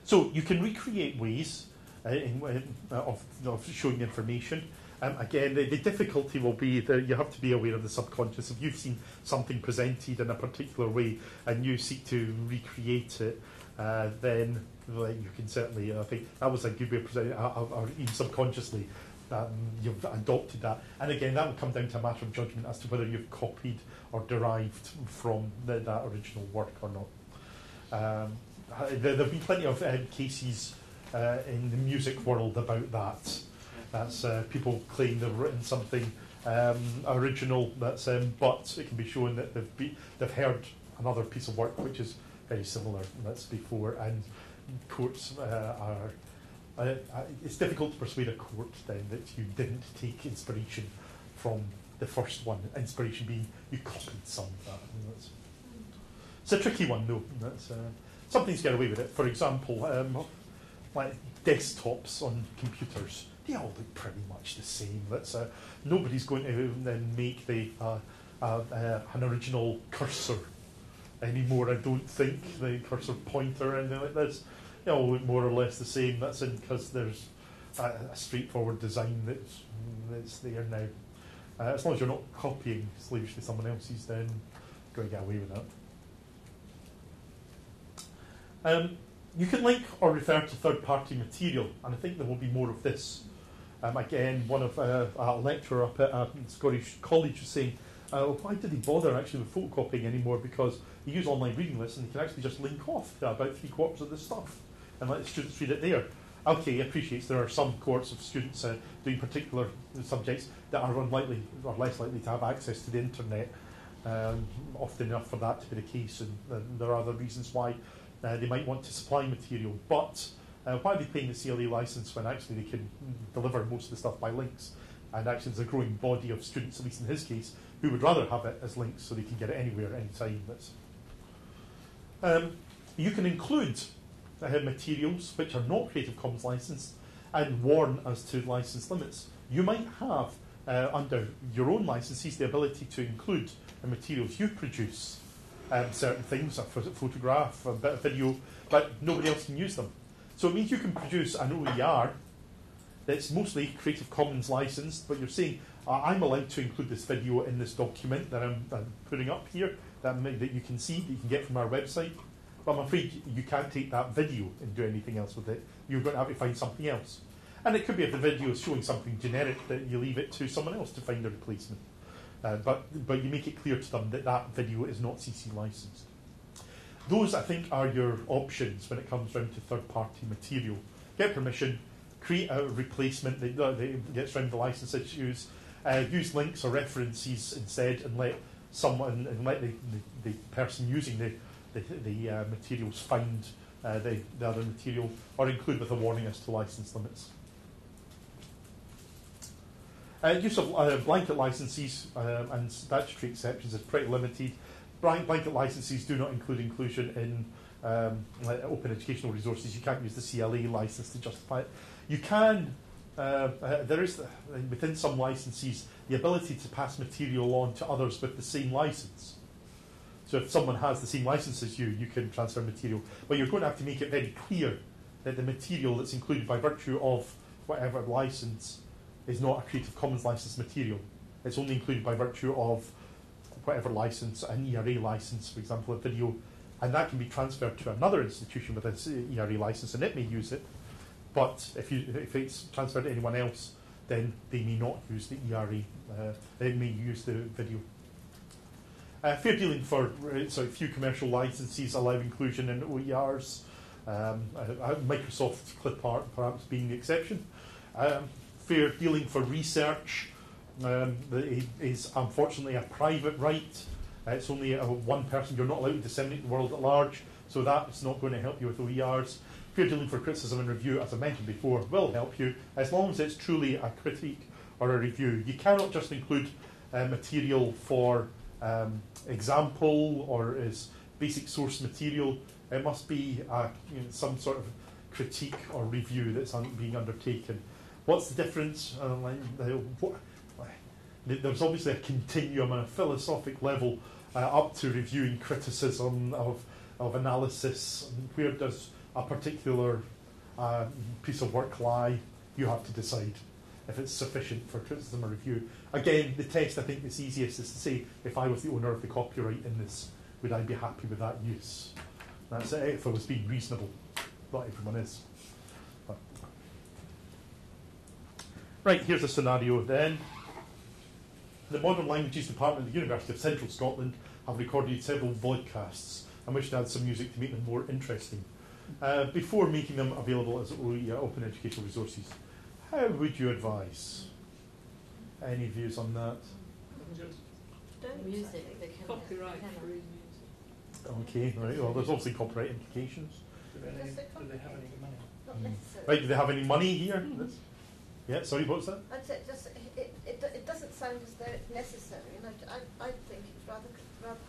So you can recreate ways of showing information. Again, the difficulty will be that you have to be aware of the subconscious. If you've seen something presented in a particular way and you seek to recreate it, then you can certainly, I think that was a good way of presenting it, or even subconsciously, you've adopted that. And again, that will come down to a matter of judgment as to whether you've copied or derived from that original work or not. There have been plenty of cases in the music world about that. That's people claim they've written something original, but it can be shown that they've heard another piece of work which is very similar that's before, and courts it's difficult to persuade a court then that you didn't take inspiration from the first one, inspiration being you copied some of that. It's a tricky one though. Something to get away with it. For example, like desktops on computers, they all look pretty much the same. Nobody's going to make an original cursor anymore, I don't think. The cursor pointer or anything like this. They all look more or less the same. That's because there's a straightforward design that's there now. As long as you're not copying slavishly someone else's, then you're going to get away with that. You can link or refer to third-party material, and I think there will be more of this. Again, one of a lecturer up at Scottish College was saying, why did they bother actually with photocopying anymore? Because you use online reading lists and you can actually just link off to about 3/4 of the stuff and let the students read it there. Okay, appreciates there are some cohorts of students doing particular subjects that are unlikely or less likely to have access to the internet often enough for that to be the case, and there are other reasons why they might want to supply material. But Why are they paying the CLA license when actually they can deliver most of the stuff by links? And actually there's a growing body of students, at least in his case, who would rather have it as links so they can get it anywhere, anytime. You can include materials which are not Creative Commons licensed and warn as to license limits. You might have, under your own licenses, the ability to include the materials you produce, certain things, a photograph, a bit of video, but nobody else can use them. So it means you can produce an OER that's mostly Creative Commons licensed, but you're saying, I'm allowed to include this video in this document that I'm putting up here, that you can see, that you can get from our website. But I'm afraid you can't take that video and do anything else with it. You're going to have to find something else. And it could be if the video is showing something generic that you leave it to someone else to find a replacement. But you make it clear to them that that video is not CC licensed. Those, I think, are your options when it comes round to third-party material. Get permission, create a replacement that gets around the license issues, use links or references instead, and let the person using the materials find the other material, or include with a warning as to license limits. Use of blanket licenses and statutory exceptions is pretty limited. Blanket licenses do not include inclusion in open educational resources. You can't use the CLA license to justify it. You can, there is, within some licenses, the ability to pass material on to others with the same license. So if someone has the same license as you, you can transfer material. But you're going to have to make it very clear that the material that's included by virtue of whatever license is not a Creative Commons licensed material. It's only included by virtue of whatever license, an ERA license, for example, a video, and that can be transferred to another institution with an ERA license, and it may use it. But if it's transferred to anyone else, then they may not use the ERA. They may use the video. Fair dealing for few commercial licenses allow inclusion in OERs. Microsoft clip art perhaps being the exception. Fair dealing for research is unfortunately a private right. It's only one person. You're not allowed to disseminate the world at large, so that's not going to help you with OERs. Fair dealing for criticism and review, as I mentioned before, will help you as long as it's truly a critique or a review. You cannot just include material for example or as basic source material. It must be some sort of critique or review that's being undertaken. What's the difference? There's obviously a continuum on a philosophic level up to reviewing criticism of analysis. Where does a particular piece of work lie? You have to decide if it's sufficient for criticism or review. Again, the test I think that's easiest is to say, if I was the owner of the copyright in this, would I be happy with that use? That's it, if I was being reasonable. Not everyone is. But. Right, here's a scenario then. The Modern Languages Department at the University of Central Scotland have recorded several vodcasts and wish to add some music to make them more interesting. Before making them available as open educational resources, how would you advise? Any views on that? Music, they can Copyright free music. Okay, right. Well, there's obviously copyright implications. Do they have any money? Not necessarily. Right, do they have any money here? Yeah, sorry, what's that? I'd say it doesn't sound as though it's necessary, and I think it's rather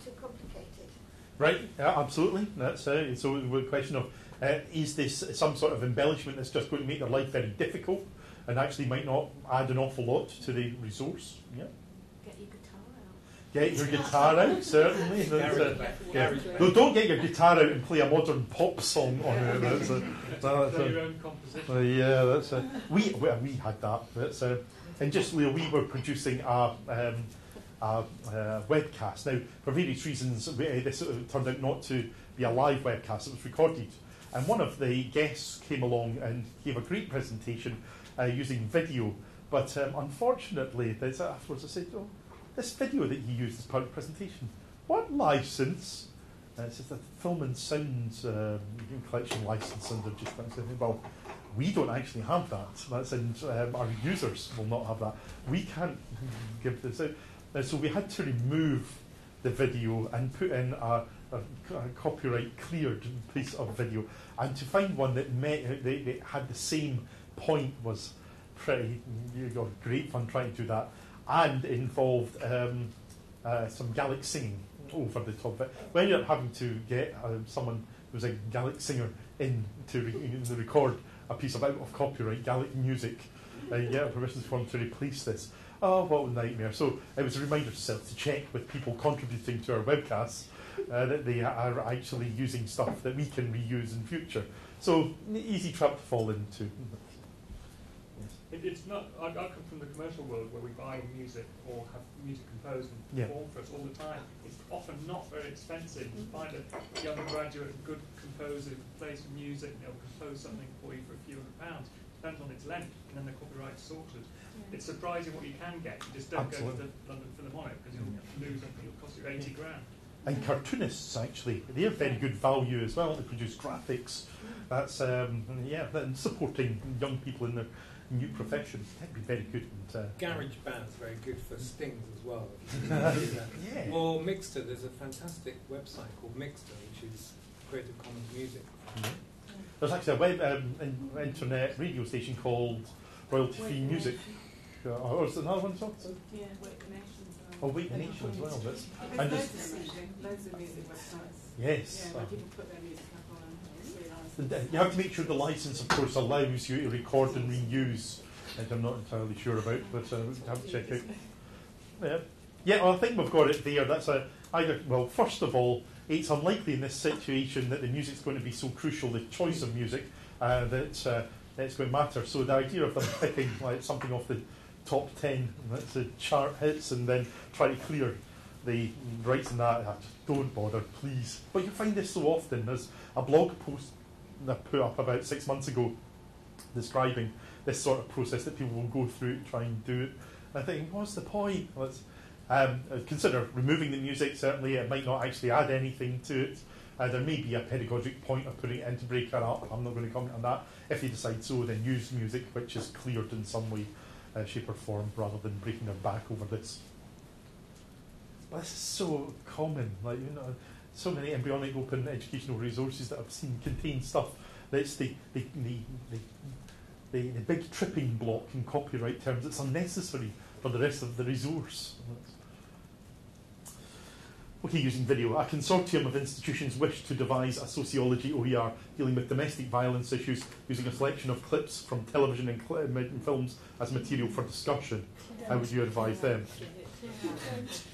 too complicated. Right, yeah, absolutely. That's so the question of is this some sort of embellishment that's just going to make their life very difficult and actually might not add an awful lot to the resource? Yeah. Get your guitar out. Get your guitar out, certainly. No, don't get your guitar out and play a modern pop song on it. That's your own composition. yeah, that's we had that. That's and just we were producing a webcast. Now, for various reasons, this turned out not to be a live webcast. It was recorded, and one of the guests came along and gave a great presentation using video. But unfortunately, afterwards I said, "Oh, this video that he used as part of the presentation, what license?" It's just a film and sound collection license under just that. Well, we don't actually have that. Our users will not have that. We can't give this out. So we had to remove the video and put in a copyright cleared piece of video, and to find one that they had the same point was pretty great fun trying to do that, and involved some Gaelic singing over the top of it. We ended up having to get someone who was a Gaelic singer in to record a piece of out of copyright Gaelic music. Get permissions for him to replace this. Oh, what a nightmare. So it was a reminder to self to check with people contributing to our webcasts that they are actually using stuff that we can reuse in future. So easy trap to fall into. It's not. I come from the commercial world where we buy music or have music composed and performed for us all the time. It's often not very expensive. You find a young graduate, a good composer who plays some music, and they'll compose something for you for a few £100. Depends on its length, and then the copyright's sorted. It's surprising what you can get. You just don't go to the London Philharmonic because you'll lose something. It'll cost you £80 grand. And cartoonists, actually, they're very good value as well. They produce graphics. That's and supporting young people in their new profession. That'd be very good. And, Garage band's very good for stings as well. Yeah. Or Mixter, there's a fantastic website called Mixter, which is Creative Commons music. Yeah. There's actually a web internet radio station called Royalty Free Music. Or is there another one? Yeah, Wake the Nation. Oh, Wake the Nation as well. That's, and loads of music websites. Yes. Yeah, where people put their music up on. It's really nice. You have to make sure the license, of course, allows you to record and reuse, which I'm not entirely sure about, but we'll have to check out. Yeah, well, I think we've got it there. That's well, first of all, it's unlikely in this situation that the music's going to be so crucial, the choice of music, that it's going to matter. So the idea of them picking like something off the top 10, that's the chart hits, and then try to clear the rights in that, just don't bother, please. But you find this so often. There's a blog post that I put up about 6 months ago describing this sort of process that people will go through to try and do it. And I think, what's the point? Let's consider removing the music. Certainly it might not actually add anything to it. There may be a pedagogic point of putting it into Breaker up. I'm not going to comment on that. If they decide so, then use music which is cleared in some way, shape or form, rather than breaking their back over this. But this is so common. Like, you know, so many embryonic open educational resources that I've seen contain stuff that's the big tripping block in copyright terms. It's unnecessary for the rest of the resource. Okay, using video. A consortium of institutions wish to devise a sociology OER dealing with domestic violence issues using a selection of clips from television and films as material for discussion. How would you advise them?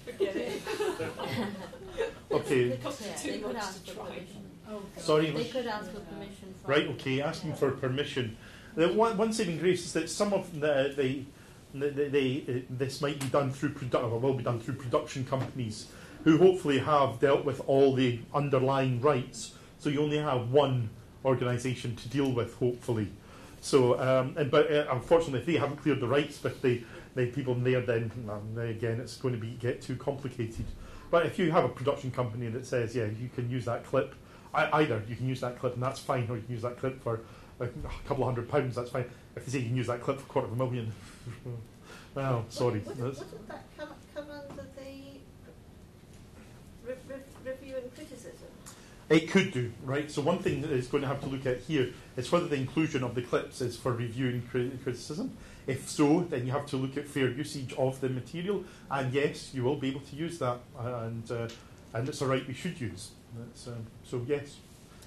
Forget it. Okay. They could ask for permission. Sorry? They could ask for permission. Right, okay, asking for permission. The one saving grace is that some of this might be done through will be done through production companies who hopefully have dealt with all the underlying rights. So you only have one organisation to deal with, hopefully. So, but unfortunately, if they haven't cleared the rights with the people in there, then again, it's going to get too complicated. But if you have a production company that says, yeah, you can use that clip, either you can use that clip and that's fine, or you can use that clip for a couple of £100, that's fine. If they say you can use that clip for £250,000, well, sorry. Wouldn't that come under the review and criticism? It could do, right? So one thing that it's going to have to look at here is whether the inclusion of the clips is for review and criticism. If so, then you have to look at fair usage of the material, and yes, you will be able to use that, and it's a right we should use. So yes,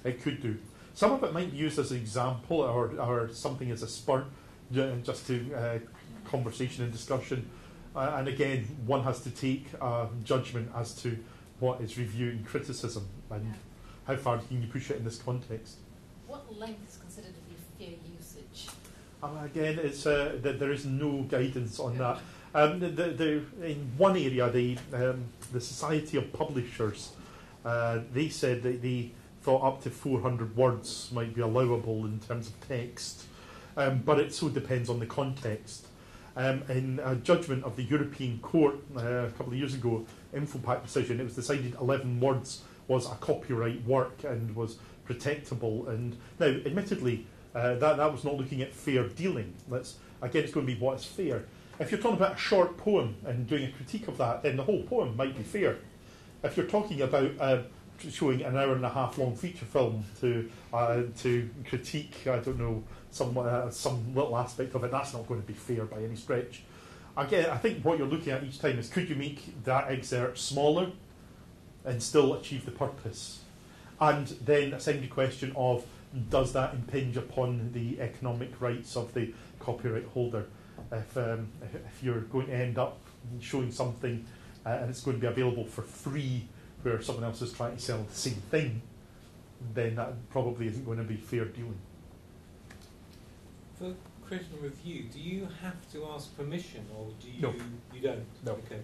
it could do. Some of it might be used as an example or something as a spur, just to conversation and discussion. And again, one has to take judgment as to what is review and criticism, and how far can you push it in this context. What length is considered to be fair usage? Again, it's there is no guidance on that. In one area, the Society of Publishers, they said that they thought up to 400 words might be allowable in terms of text, but it so depends on the context. In a judgment of the European Court a couple of years ago, Infopack decision, it was decided 11 words was a copyright work and was protectable. And now, admittedly, that was not looking at fair dealing. Again, it's going to be what is fair. If you're talking about a short poem and doing a critique of that, then the whole poem might be fair. If you're talking about showing an hour and a half long feature film to critique, I don't know, some little aspect of it. That's not going to be fair by any stretch. Again, I think what you're looking at each time is, could you make that excerpt smaller and still achieve the purpose? And then a secondary question of, does that impinge upon the economic rights of the copyright holder? If you're going to end up showing something and it's going to be available for free where someone else is trying to sell the same thing, then that probably isn't going to be fair dealing. For creation review, do you have to ask permission, or do you? No. You don't? No. Okay.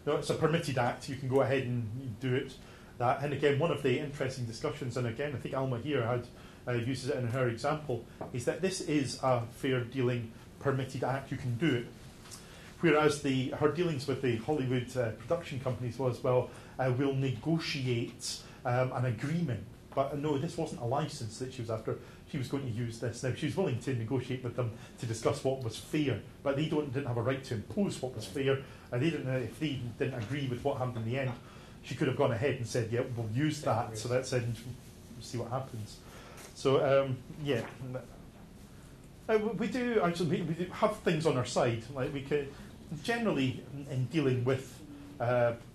No, it's a permitted act. You can go ahead and do it. And again, one of the interesting discussions, and again, I think Alma here uses it in her example, is that this is a fair dealing permitted act. You can do it. Whereas her dealings with the Hollywood production companies was, well, we'll negotiate an agreement. But no, this wasn't a license that she was after. She was going to use this. Now, she was willing to negotiate with them to discuss what was fair, but they didn't have a right to impose what was fair, and if they didn't agree with what happened in the end, she could have gone ahead and said, yeah, we'll use that, so that's it, and see what happens. So, yeah. We do actually we do have things on our side. Like we can generally in dealing with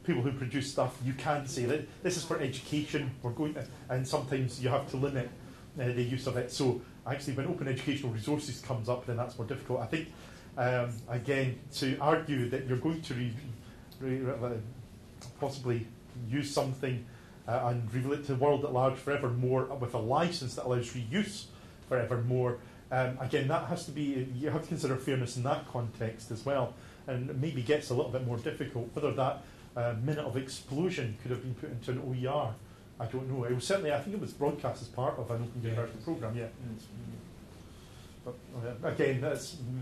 people who produce stuff, you can say that this is for education. We're going to, and sometimes you have to limit the use of it. So actually, when open educational resources comes up, then that's more difficult. I think again to argue that you're going to possibly use something and reveal it to the world at large forevermore with a license that allows reuse forevermore. Again, that has to be, you have to consider fairness in that context as well, and it maybe gets a little bit more difficult. Whether that minute of explosion could have been put into an OER, I don't know. It was certainly, I think it was broadcast as part of an Open University programme, yeah. But again,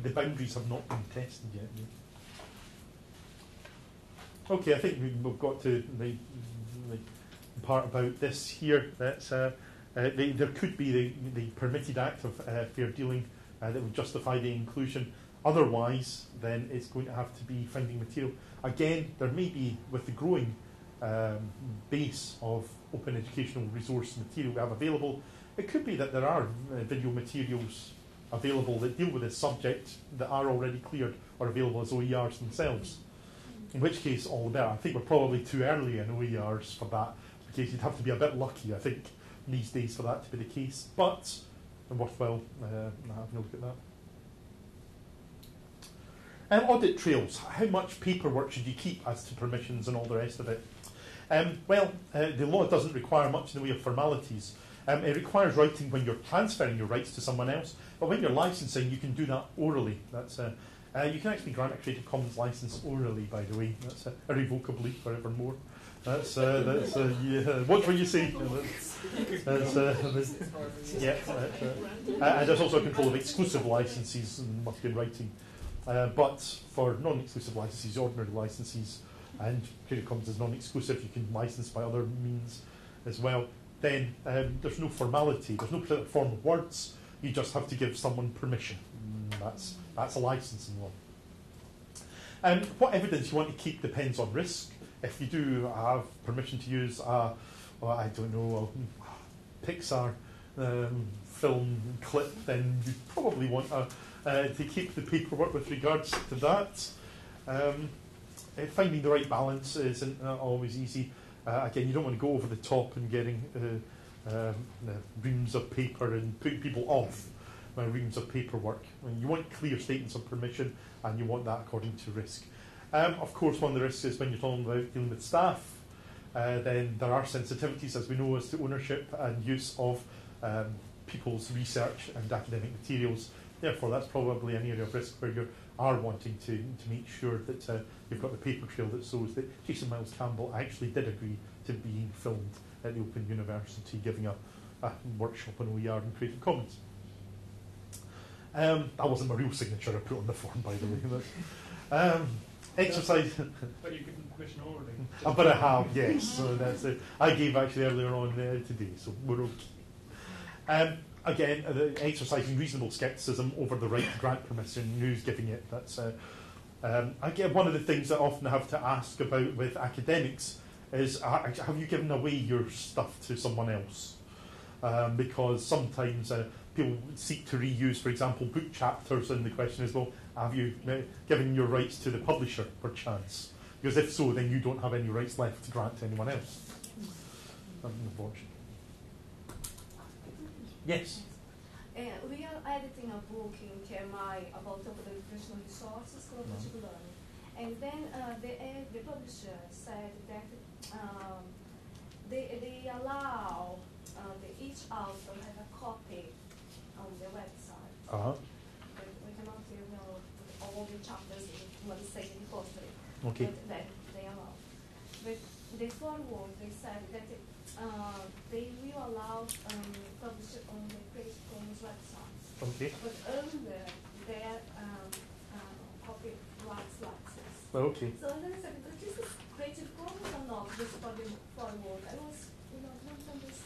the boundaries have not been tested yet. Okay, I think we've got to the part about this here. That's there could be the permitted act of fair dealing that would justify the inclusion. Otherwise, then it's going to have to be finding material. Again, there may be, with the growing base of open educational resource material we have available, it could be that there are video materials available that deal with this subject that are already cleared or available as OERs themselves. In which case, all the better. I think we're probably too early in OERs for that, because you'd have to be a bit lucky, I think, these days for that to be the case. But worthwhile having a look at that. Audit trails. How much paperwork should you keep as to permissions and all the rest of it? Well, the law doesn't require much in the way of formalities. It requires writing when you're transferring your rights to someone else, but when you're licensing, you can do that orally. That's you can actually grant a Creative Commons license orally, by the way. That's irrevocably forevermore. That's yeah. Watch what you say. Yeah. And there's also a control of exclusive licenses and must be in writing. But for non-exclusive licenses, ordinary licenses, and Creative Commons is non-exclusive, you can license by other means as well. Then there's no formality. There's no form of words. You just have to give someone permission. That's a licensing law. What evidence you want to keep depends on risk. If you do have permission to use a Pixar film clip, then you probably want to keep the paperwork with regards to that. Finding the right balance isn't always easy. Again, you don't want to go over the top and getting reams of paper and putting people off reams of paperwork. You want clear statements of permission, and you want that according to risk. Of course, one of the risks is when you're talking about dealing with staff, then there are sensitivities, as we know, as to ownership and use of people's research and academic materials. Therefore, that's probably an area of risk where you are wanting to make sure that you've got the paper trail that shows that Jason Miles Campbell actually did agree to being filmed at the Open University, giving a workshop on OER and Creative Commons. That wasn't my real signature I put on the form, by the way. Exercise. But you've given permission already. But I have, yes. So that's it. I gave actually earlier on today, so we're okay. Again, exercising reasonable scepticism over the right to grant permission, who's giving it. That's again one of the things that I often have to ask about with academics is have you given away your stuff to someone else? Because sometimes people seek to reuse, for example, book chapters, and the question is, well, have you given your rights to the publisher, perchance? Because if so, then you don't have any rights left to grant to anyone else. Unfortunately. Yes? We are editing a book in KMI about the educational resources, collaborative learning. And then the publisher said that they allow each author have a copy on their website. We cannot, all the chapters in one second poster. Okay. That they allow. But the forward, they said that they will allow publish on the Creative Commons website. Okay. But under their copyright license. Okay. So then I said, but this is Creative Commons or not? Just for the forward. I was, don't understand if it's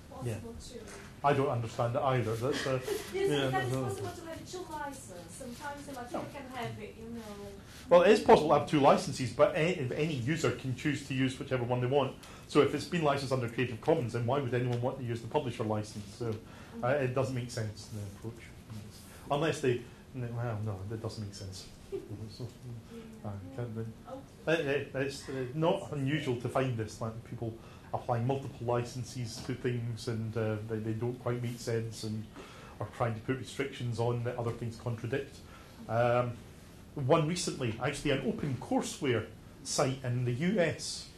possible to. I don't understand it either. That's yes, sometimes it's possible to have two licenses. Sometimes the material can have it, Well, it is possible to have two licenses, but any user can choose to use whichever one they want. So if it's been licensed under Creative Commons, then why would anyone want to use the publisher license? So it doesn't make sense, the approach. Unless they... Well, no, that doesn't make sense. It's not unusual to find this, like people applying multiple licenses to things, and they don't quite make sense, and are trying to put restrictions on that other things contradict. One recently, actually an open courseware site in the US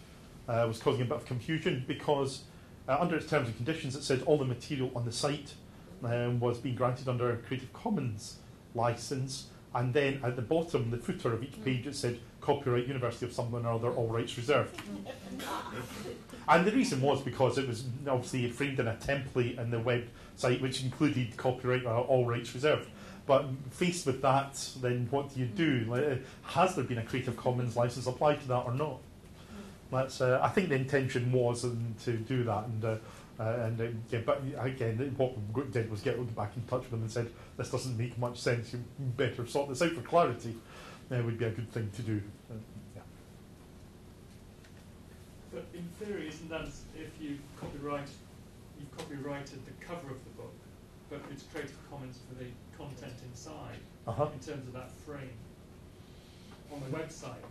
was causing a bit of confusion because under its terms and conditions it said all the material on the site was being granted under a Creative Commons license, and then at the bottom, the footer of each page, it said copyright University of something or other, all rights reserved. And the reason was because it was obviously framed in a template in the website which included copyright all rights reserved. But faced with that, then what do you do? Has there been a Creative Commons license applied to that or not? That's I think the intention was to do that, but again, what we did was get back in touch with them and said, this doesn't make much sense, you better sort this out for clarity. Would be a good thing to do. But in theory, isn't that if you've copyrighted the cover of the book, but it's Creative Commons for the content inside, in terms of that frame on the website?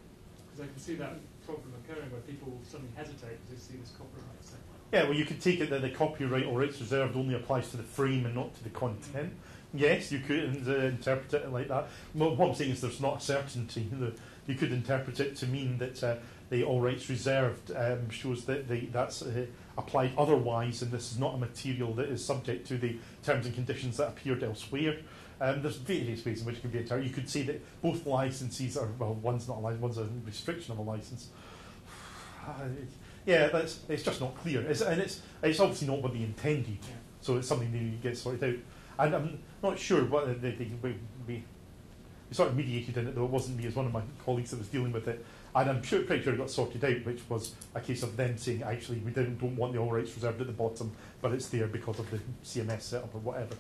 Because I can see that problem occurring where people suddenly hesitate because they see this copyright thing. Yeah, well, you could take it that the copyright or rights reserved only applies to the frame and not to the content. Yes, you could interpret it like that. Well, what I'm saying is there's not a certainty. You could interpret it to mean that the all rights reserved shows that that's applied otherwise, and this is not a material that is subject to the terms and conditions that appeared elsewhere. There's various ways in which it can be interpreted. You could say that both licenses are, well, one's not a license, one's a restriction of a license. It's just not clear. It's obviously not what they intended, so it's something that gets sorted out. And I'm not sure what we sort of mediated in it, though it wasn't me, as one of my colleagues that was dealing with it. And I'm pretty sure it got sorted out, which was a case of them saying, actually, we don't want the all rights reserved at the bottom, but it's there because of the CMS setup or whatever.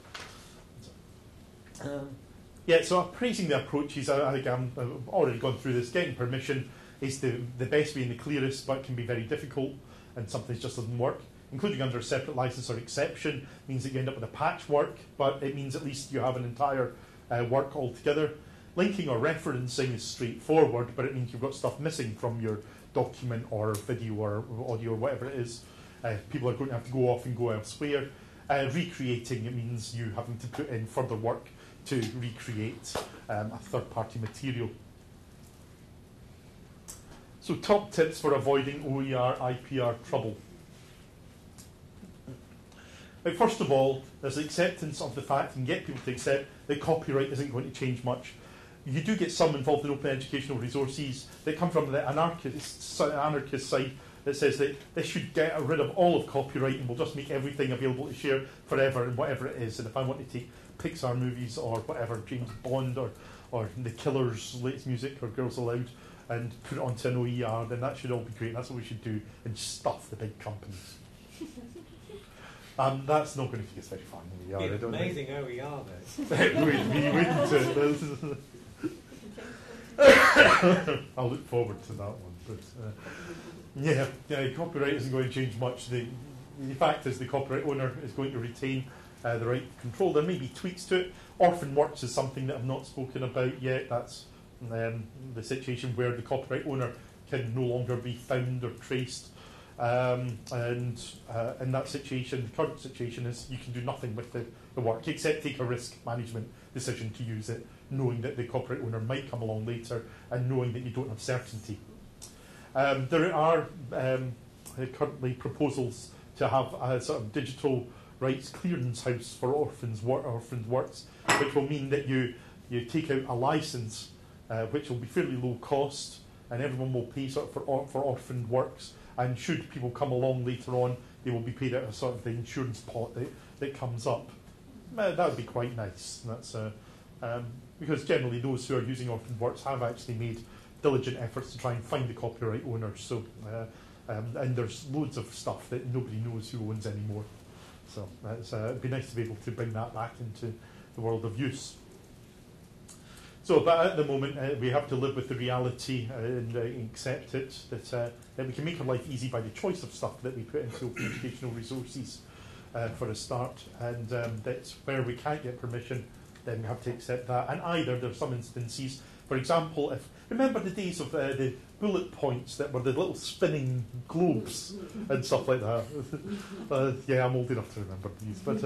So appraising the approaches, I think I've already gone through this. Getting permission is the best way and the clearest, but can be very difficult, and sometimes just doesn't work. Including under a separate license or exception means that you end up with a patchwork, but it means at least you have an entire work altogether. Linking or referencing is straightforward, but it means you've got stuff missing from your document or video or audio or whatever it is. People are going to have to go off and go elsewhere. Recreating, it means you having to put in further work to recreate a third-party material. So top tips for avoiding OER, IPR trouble. First of all, there's acceptance of the fact, and get people to accept that copyright isn't going to change much. You do get some involved in open educational resources that come from the anarchist side that says that they should get rid of all of copyright and we'll just make everything available to share forever and whatever it is. And if I want to take Pixar movies or whatever, James Bond or The Killer's latest music or Girls Aloud, and put it onto an OER, then that should all be great. That's what we should do, and stuff the big companies. That's not going to take us very far in OER. It's amazing OER though. I'll look forward to that one. But Yeah, copyright isn't going to change much. The fact is the copyright owner is going to retain the right to control. There may be tweaks to it. Orphan works is something that I've not spoken about yet. That's the situation where the copyright owner can no longer be found or traced. And in that situation, the current situation is you can do nothing with the work except take a risk management decision to use it, knowing that the copyright owner might come along later and knowing that you don't have certainty. There are currently proposals to have a sort of digital rights clearance house for orphans works, which will mean that you take out a license which will be fairly low cost, and everyone will pay sort of for orphaned works. And should people come along later on, they will be paid out of sort of the insurance pot that comes up. That would be quite nice. That's because generally those who are using orphaned works have actually made diligent efforts to try and find the copyright owners. So, and there's loads of stuff that nobody knows who owns anymore. So it'd be nice to be able to bring that back into the world of use. So, but at the moment, we have to live with the reality and accept it, that we can make our life easy by the choice of stuff that we put into open educational resources for a start, and that's where we can't get permission, then we have to accept that. And either there are some instances, for example, if remember the days of the bullet points that were the little spinning globes and stuff like that. Yeah, I'm old enough to remember these, but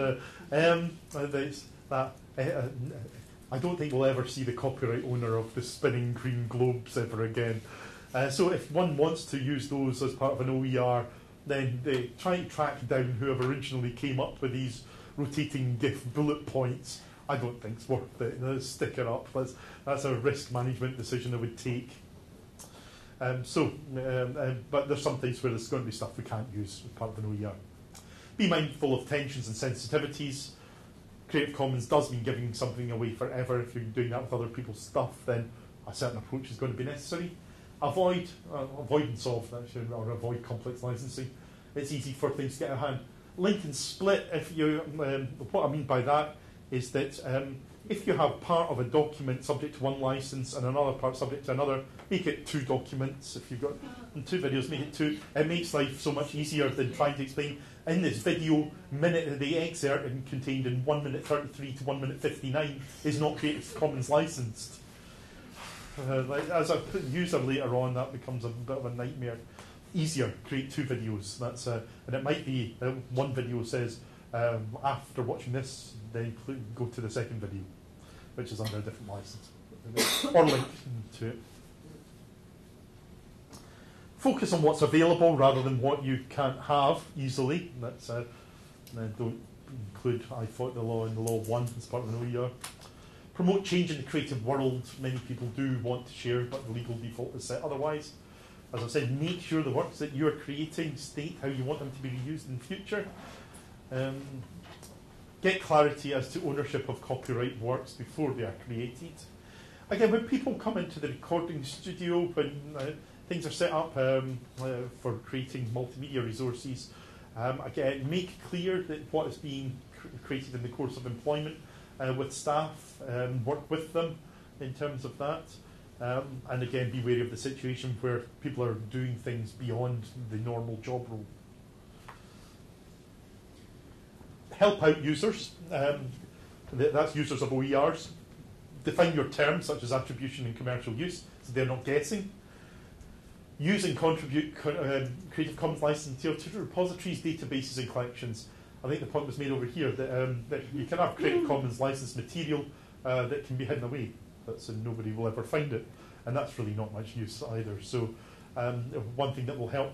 there's that. I don't think we'll ever see the copyright owner of the spinning green globes ever again. So if one wants to use those as part of an OER, then they try to track down whoever originally came up with these rotating GIF bullet points. I don't think it's worth it. Stick it up. That's a risk management decision I would take. But there's some things where there's going to be stuff we can't use as part of an OER. Be mindful of tensions and sensitivities. Creative Commons does mean giving something away forever. If you're doing that with other people's stuff, then a certain approach is going to be necessary. Avoidance of, or avoid complex licensing. It's easy for things to get out of hand. Link and split, if you, what I mean by that is that if you have part of a document subject to one license and another part subject to another, make it 2 documents. If you've got 2 videos, make it 2. It makes life so much easier than trying to explain. In this video, the excerpt contained in 1 minute 33 to 1 minute 59 is not Creative Commons licensed. As a user later on, that becomes a bit of a nightmare. Easier, create 2 videos. And it might be one video says, after watching this, then go to the second video, which is under a different license, or link to it. Focus on what's available rather than what you can't have easily. Don't include I fought the law and the law won as part of an OER. Promote change in the creative world. Many people do want to share, but the legal default is set otherwise. As I've said, make sure the works that you're creating state how you want them to be reused in the future. Get clarity as to ownership of copyright works before they are created. Again, when people come into the recording studio, when things are set up for creating multimedia resources, again, make clear that what is being created in the course of employment with staff, work with them in terms of that. And again, be wary of the situation where people are doing things beyond the normal job role. Help out users. That's users of OERs. Define your terms, such as attribution and commercial use, so they're not guessing. Use and contribute Creative Commons license material to repositories, databases, and collections. I think the point was made over here that you can have Creative Commons licensed material that can be hidden away, so nobody will ever find it, and that's really not much use either. So one thing that will help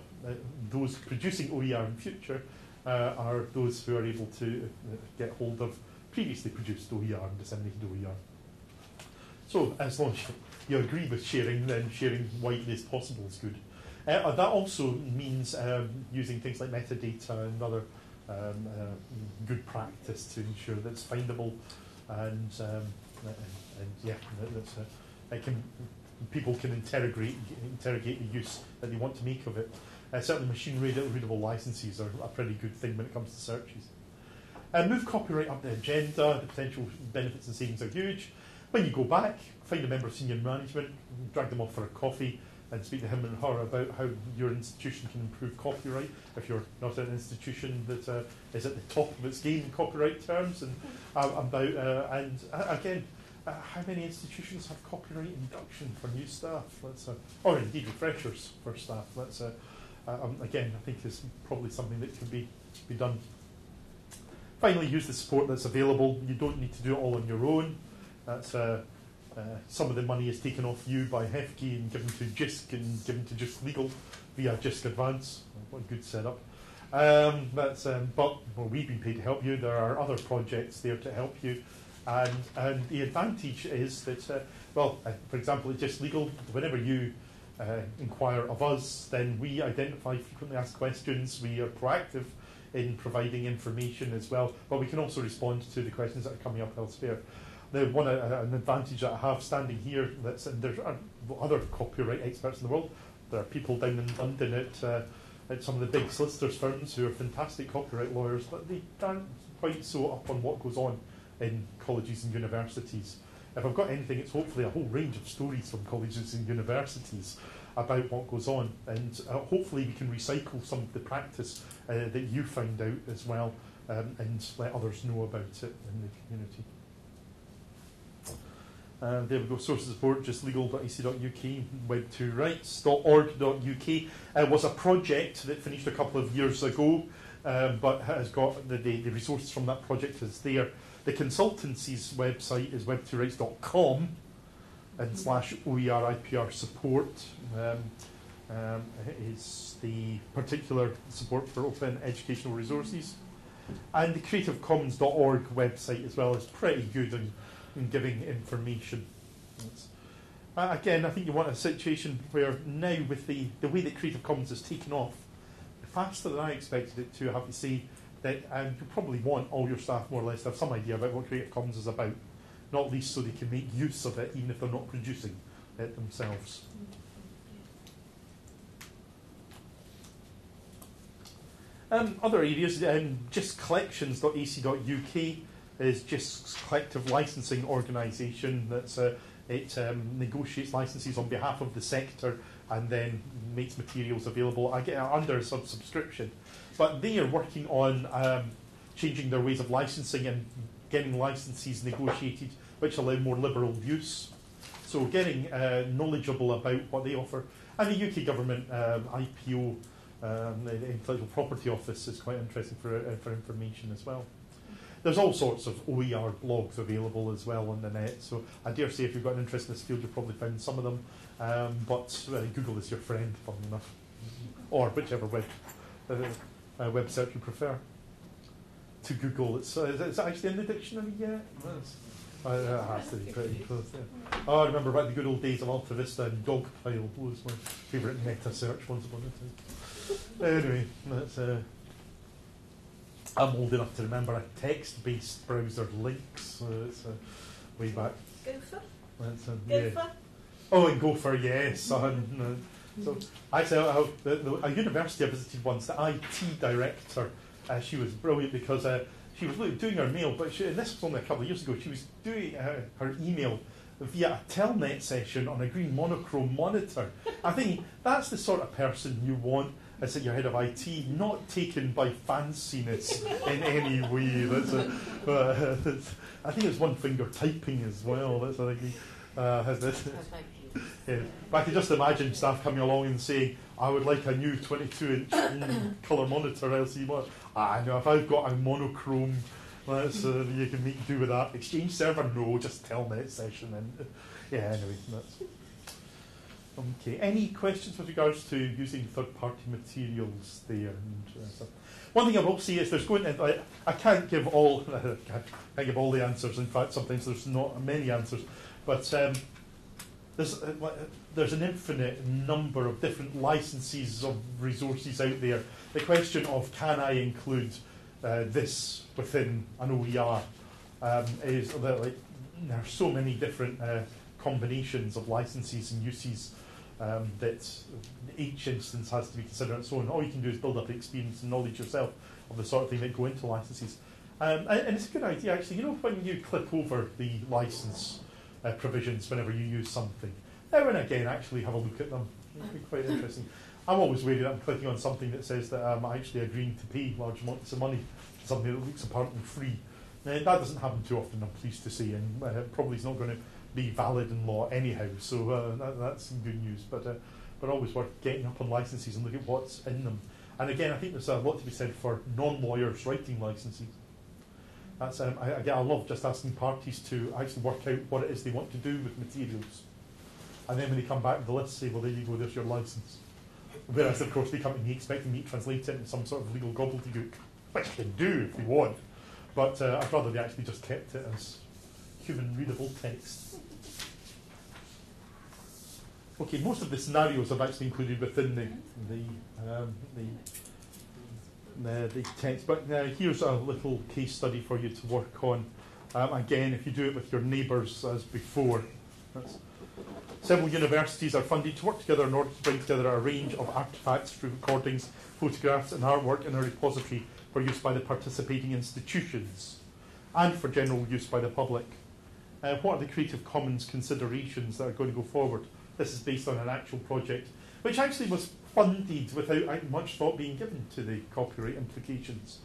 those producing OER in future are those who are able to get hold of previously produced OER and disseminated OER. So as long as you agree with sharing, then sharing widely as possible is good. That also means using things like metadata and other good practice to ensure that it's findable, and yeah, people can interrogate the use that they want to make of it. Certainly machine readable licenses are a pretty good thing when it comes to searches. Move copyright up the agenda. The potential benefits and savings are huge. When you go back, find a member of senior management, drag them off for a coffee, and speak to him and her about how your institution can improve copyright if you're not an institution that is at the top of its game in copyright terms, and again, how many institutions have copyright induction for new staff? Or indeed refreshers for staff. Again, I think is probably something that could be done. Finally, use the support that's available. You don't need to do it all on your own. Some of the money is taken off you by HEFGE and given to JISC and given to JISC Legal via JISC Advance. What a good setup. But we've been paid to help you. There are other projects there to help you. And the advantage is that, for example, at JISC Legal, whenever you inquire of us, then we identify frequently asked questions. We are proactive in providing information as well, but we can also respond to the questions that are coming up elsewhere. Now, an advantage that I have standing here, there are other copyright experts in the world. There are people down in London at some of the big solicitors' firms who are fantastic copyright lawyers, but they aren't quite so up on what goes on in colleges and universities. If I've got anything, it's hopefully a whole range of stories from colleges and universities about what goes on, and hopefully we can recycle some of the practice that you find out as well, and let others know about it in the community. There we go, sources of support, justlegal.ac.uk, web2rights.org.uk was a project that finished a couple of years ago, but has got the resources from that project is there. The consultancy's website is web2rights.com and /OER IPR support is the particular support for open educational resources. And the creativecommons.org website as well is pretty good in giving information. Again, I think you want a situation where now with the way that Creative Commons has taken off, faster than I expected it to, I have to say, that you probably want all your staff more or less to have some idea about what Creative Commons is about, not least so they can make use of it even if they're not producing it themselves. Other areas, just collections.ac.uk is just collective licensing organisation that's it negotiates licenses on behalf of the sector and then makes materials available under a subscription. But they are working on changing their ways of licensing and getting licenses negotiated which allow more liberal use. So getting knowledgeable about what they offer. And the UK government IPO, the Intellectual Property Office, is quite interesting for information as well. There's all sorts of OER blogs available as well on the net, so I dare say if you've got an interest in this field, you'll probably find some of them. But Google is your friend, funnily enough, or whichever web search you prefer. To Google, it's actually in the dictionary yet. It has to be pretty close. Yeah. Oh, I remember about the good old days of Alta Vista and Dogpile was my favourite meta search once upon a time. Anyway, that's. I'm old enough to remember a text-based browser Lynx. It's way back. Gopher? Yeah. Gopher? Oh, and Gopher, yes. So actually, a university I visited once, the IT director, she was brilliant because she was doing her mail, but and this was only a couple of years ago, she was doing her email via a telnet session on a green monochrome monitor. I think that's the sort of person you want as your head of IT, not taken by fanciness in any way. I think it's one finger typing as well. That's I think has this. Yeah. But I can just imagine staff coming along and saying, "I would like a new 22-inch colour monitor LCD." I know if I've got a monochrome, you can make do with that. Exchange server, no, just telnet session. And yeah, anyway, that's. Okay. Any questions with regards to using third-party materials there? One thing I will say is there's going to. I can't give all. can't give all the answers. In fact, sometimes there's not many answers. But there's an infinite number of different licenses of resources out there. The question of can I include this within an OER is that there are so many different combinations of licenses and uses. That each instance has to be considered on its own. All you can do is build up experience and knowledge yourself of the sort of thing that go into licenses. And it's a good idea, actually. You know, when you click over the license provisions whenever you use something, now and again, actually have a look at them. It'd be quite interesting. I'm always wary that I'm clicking on something that says that I'm actually agreeing to pay large amounts of money for something that looks apparently free. That doesn't happen too often, I'm pleased to say, and probably is not going to be valid in law anyhow, so that's some good news. But always worth getting up on licenses and look at what's in them. And again, I think there's a lot to be said for non-lawyers writing licenses. That's I love just asking parties to actually work out what it is they want to do with materials. And then when they come back with the list, say, well, there you go, there's your license. Whereas, of course, they come to me expecting me to translate it into some sort of legal gobbledygook, which I can do if they want. But I'd rather they actually just kept it as human readable text. Okay, most of the scenarios I've actually included within the text, but here's a little case study for you to work on. Again, if you do it with your neighbours as before. Several universities are funded to work together in order to bring together a range of artefacts, recordings, photographs and artwork in a repository for use by the participating institutions and for general use by the public. What are the Creative Commons considerations that are going to go forward? This is based on an actual project, which actually was funded without much thought being given to the copyright implications,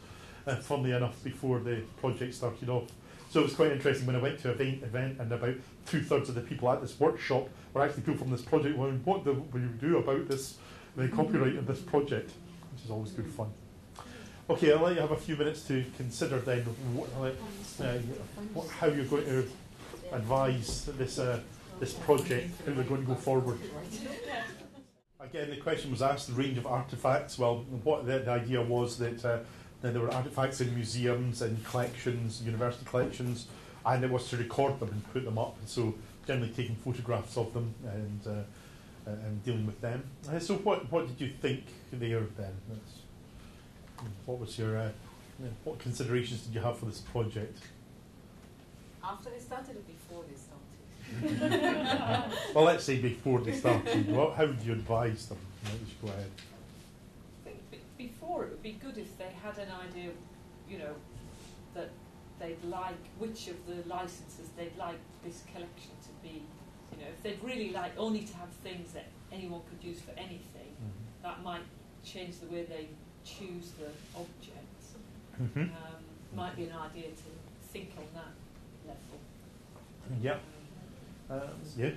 funnily enough, before the project started off. So it was quite interesting when I went to an event and about 2/3 of the people at this workshop were actually people from this project. Well, what will you do about this, the copyright of this project, which is always good fun. Okay, I'll let you have a few minutes to consider then how you're going to advise this project, how we're going to go forward. Again, the question was asked, the range of artefacts. Well, what the idea was that there were artefacts in museums and collections, university collections, and it was to record them and put them up. So generally taking photographs of them and dealing with them. So what did you think there then? What was your what considerations did you have for this project? After they started or before they started? Well, let's say before they started. How would you advise them? Let's go ahead. I think before it would be good if they had an idea, that they'd like, which of the licenses they'd like this collection to be. If they'd really like only to have things that anyone could use for anything, that might change the way they choose the objects. Might be an idea to think on that level. Yeah.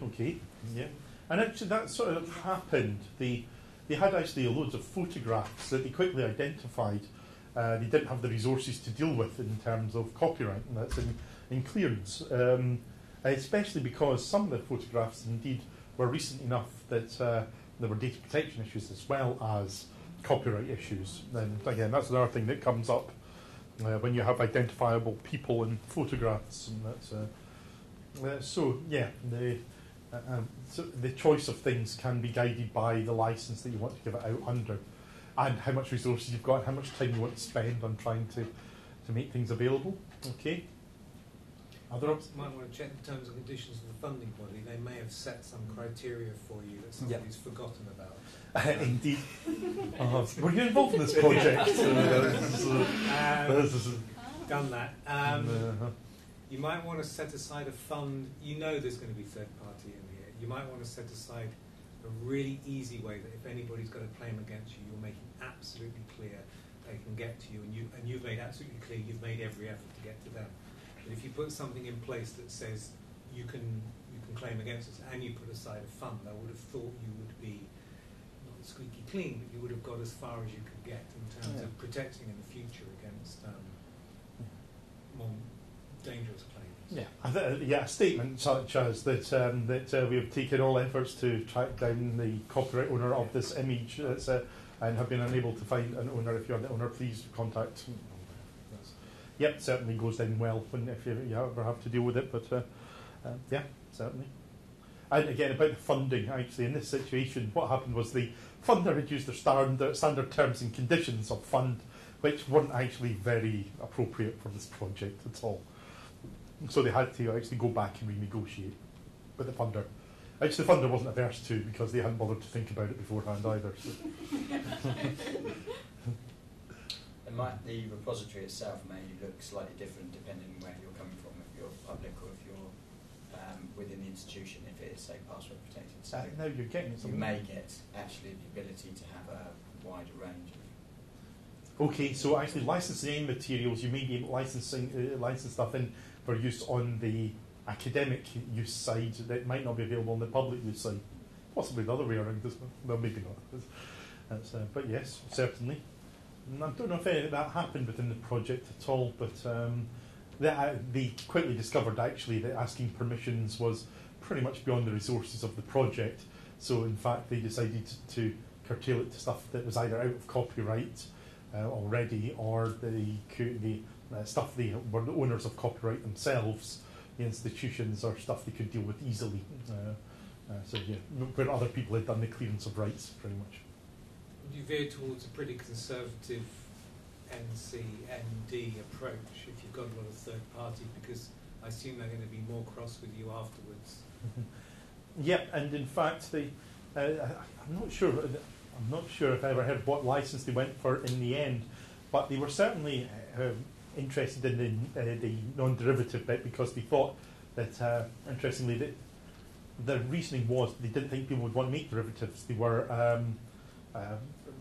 Okay. Yeah. And actually that sort of happened. They had actually loads of photographs that they quickly identified they didn't have the resources to deal with in terms of copyright, and that's in clearance. Especially because some of the photographs indeed were recent enough that there were data protection issues as well as copyright issues. And again, that's another thing that comes up when you have identifiable people in photographs, and that's so the choice of things can be guided by the license that you want to give it out under, and how much resources you've got, and how much time you want to spend on trying to make things available. Okay. Other might want to check the terms and conditions of the funding body. They may have set some criteria for you that somebody's forgotten about. Indeed. Were you involved in this project? Done that. You might want to set aside a fund. There's going to be third party in here. You might want to set aside a really easy way that if anybody's got a claim against you, you're making absolutely clear they can get to you, and you've made absolutely clear you've made every effort to get to them. But if you put something in place that says you can claim against us, and you put aside a fund, I would have thought you would be not squeaky clean, but you would have got as far as you could get in terms of protecting in the future against more dangerous claims. A statement such as that we have taken all efforts to track down the copyright owner of this image and have been unable to find an owner. If you're the owner, please contact. Certainly goes down well if you ever have to deal with it. But certainly. And again, about the funding, actually, in this situation, what happened was the funder had used their standard terms and conditions of fund, which weren't actually very appropriate for this project at all. So they had to actually go back and renegotiate with the funder. Actually, the funder wasn't averse to, because they hadn't bothered to think about it beforehand either. So. The repository itself may look slightly different depending on where you're coming from, if you're public or if you're within the institution if it is, say, password protected. So now you're getting you may get actually the ability to have a wider range of. Okay, so actually licensing any materials, you may be license stuff in for use on the academic use side that might not be available on the public use side. Possibly the other way around as well. Well, maybe not. But yes, certainly. And I don't know if that happened within the project at all, but they quickly discovered actually that asking permissions was pretty much beyond the resources of the project. So in fact, they decided to curtail it to stuff that was either out of copyright already, or the stuff they were the owners of copyright themselves, the institutions, or stuff they could deal with easily. So yeah, where other people had done the clearance of rights, pretty much. You veer towards a pretty conservative NCND approach if you've got a lot of third party, because I assume they're going to be more cross with you afterwards. Yep, and in fact, I'm not sure if I ever heard what license they went for in the end, but they were certainly interested in the non-derivative bit, because they thought that, interestingly, that the reasoning was they didn't think people would want to make derivatives. They were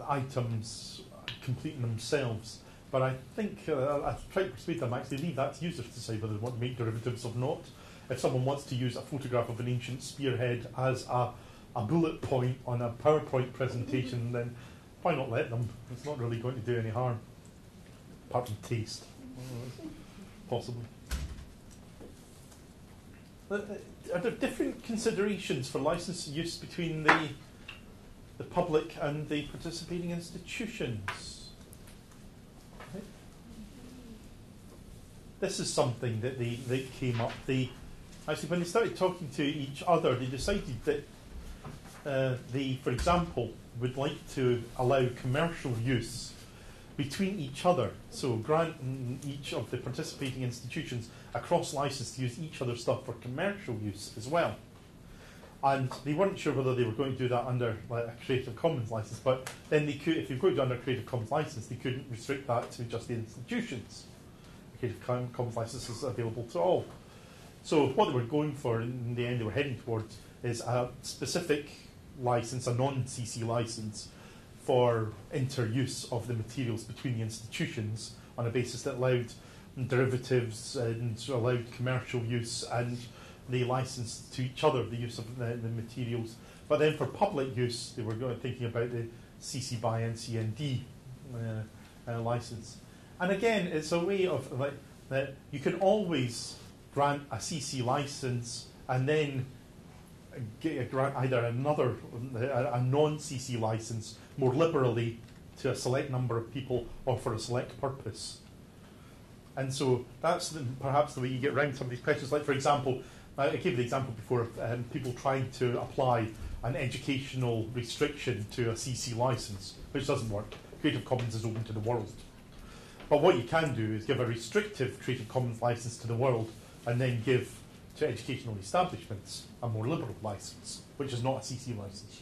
items completing themselves. But I think I've tried to persuade them actually leave that to users to decide whether they want to make derivatives or not. If someone wants to use a photograph of an ancient spearhead as a bullet point on a PowerPoint presentation, then why not let them? It's not really going to do any harm, apart from taste, possibly. Are there different considerations for license use between the public and the participating institutions? This is something that they came up. Actually, when they started talking to each other, they decided that they, for example, would like to allow commercial use between each other. So grant each of the participating institutions a cross-license to use each other's stuff for commercial use as well. And they weren't sure whether they were going to do that under a Creative Commons license, but then they could, if they were going to do it under a Creative Commons license, they couldn't restrict that to just the institutions. Creative Commons license is available to all. So what they were going for in the end, they were heading towards, is a specific license, a non-CC license, for inter-use of the materials between the institutions on a basis that allowed derivatives and allowed commercial use, and they licensed to each other the use of the materials. But then for public use, they were thinking about the CC by NCND license. And again, it's a way of like that you can always grant a CC license and then grant either a non-CC license more liberally to a select number of people or for a select purpose. And so that's perhaps the way you get around some of these questions. Like, for example, I gave the example before of people trying to apply an educational restriction to a CC license, which doesn't work. Creative Commons is open to the world. But what you can do is give a restrictive Creative Commons license to the world and then give to educational establishments a more liberal license, which is not a CC license.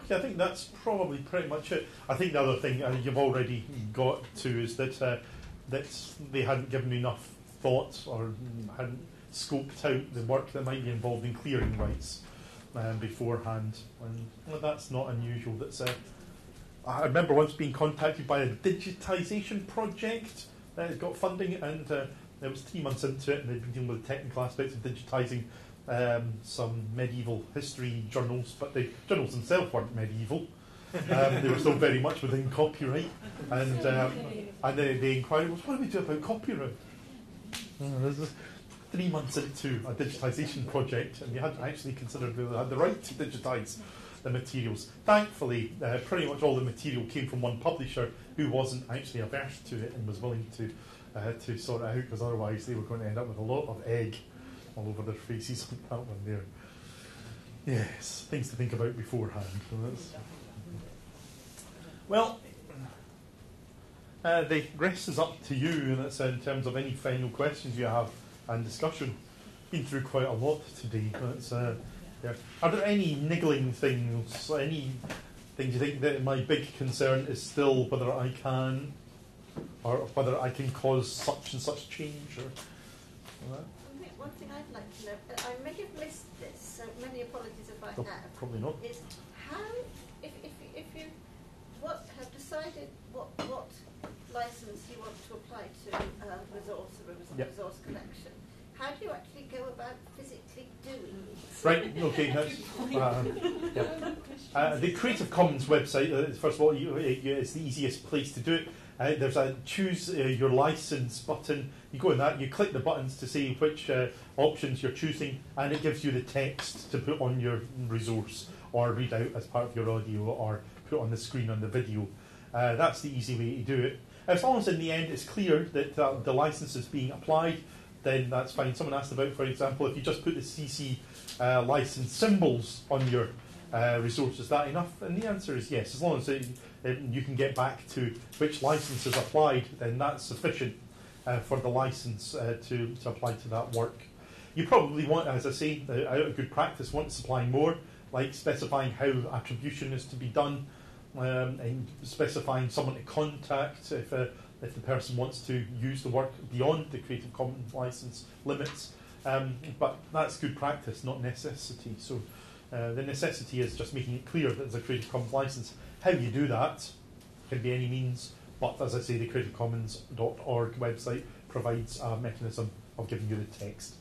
Okay, I think that's probably pretty much it. I think the other thing you've already got to is that that they hadn't given enough thought or hadn't scoped out the work that might be involved in clearing rights beforehand. And well, that's not unusual. That's I remember once being contacted by a digitisation project that got funding, and it was 3 months into it, and they'd been dealing with the technical aspects of digitising some medieval history journals, but the journals themselves weren't medieval. They were still very much within copyright, and the inquiry was, what do we do about copyright? This is 3 months into a digitisation project, and you hadn't actually considered whether they had the right to digitise the materials. Thankfully, pretty much all the material came from one publisher who wasn't actually averse to it and was willing to sort it out, because otherwise they were going to end up with a lot of egg all over their faces on that one there. Yes, things to think about beforehand. Well, the rest is up to you, and it's in terms of any final questions you have and discussion. Been through quite a lot today. But yeah. Are there any niggling things, any things you think that my big concern is still whether I can, or whether I can cause such and such change, or that? one thing I'd like to know, I may have missed this, so many apologies if I Oh, have. probably not. Is how, if you have decided what license you want to apply to resource or resource collection, how do you actually go about physically doing it? Right, okay, that's the Creative Commons website, first of all, it's the easiest place to do it. There's a choose your license button. You go in that, you click the buttons to see which options you're choosing, and it gives you the text to put on your resource or read out as part of your audio or put on the screen on the video. That's the easy way to do it. As long as in the end it's clear that the license is being applied, then that's fine. Someone asked about, for example, if you just put the CC license symbols on your resource, is that enough? And the answer is yes. As long as you can get back to which license is applied, then that's sufficient for the license to apply to that work. You probably want, as I say, out of good practice, want to supply more, like specifying how attribution is to be done, and specifying someone to contact if the person wants to use the work beyond the Creative Commons license limits. But that's good practice, not necessity. So the necessity is just making it clear that there's a Creative Commons license. How you do that can be any means, but as I say, the creativecommons.org website provides a mechanism of giving you the text.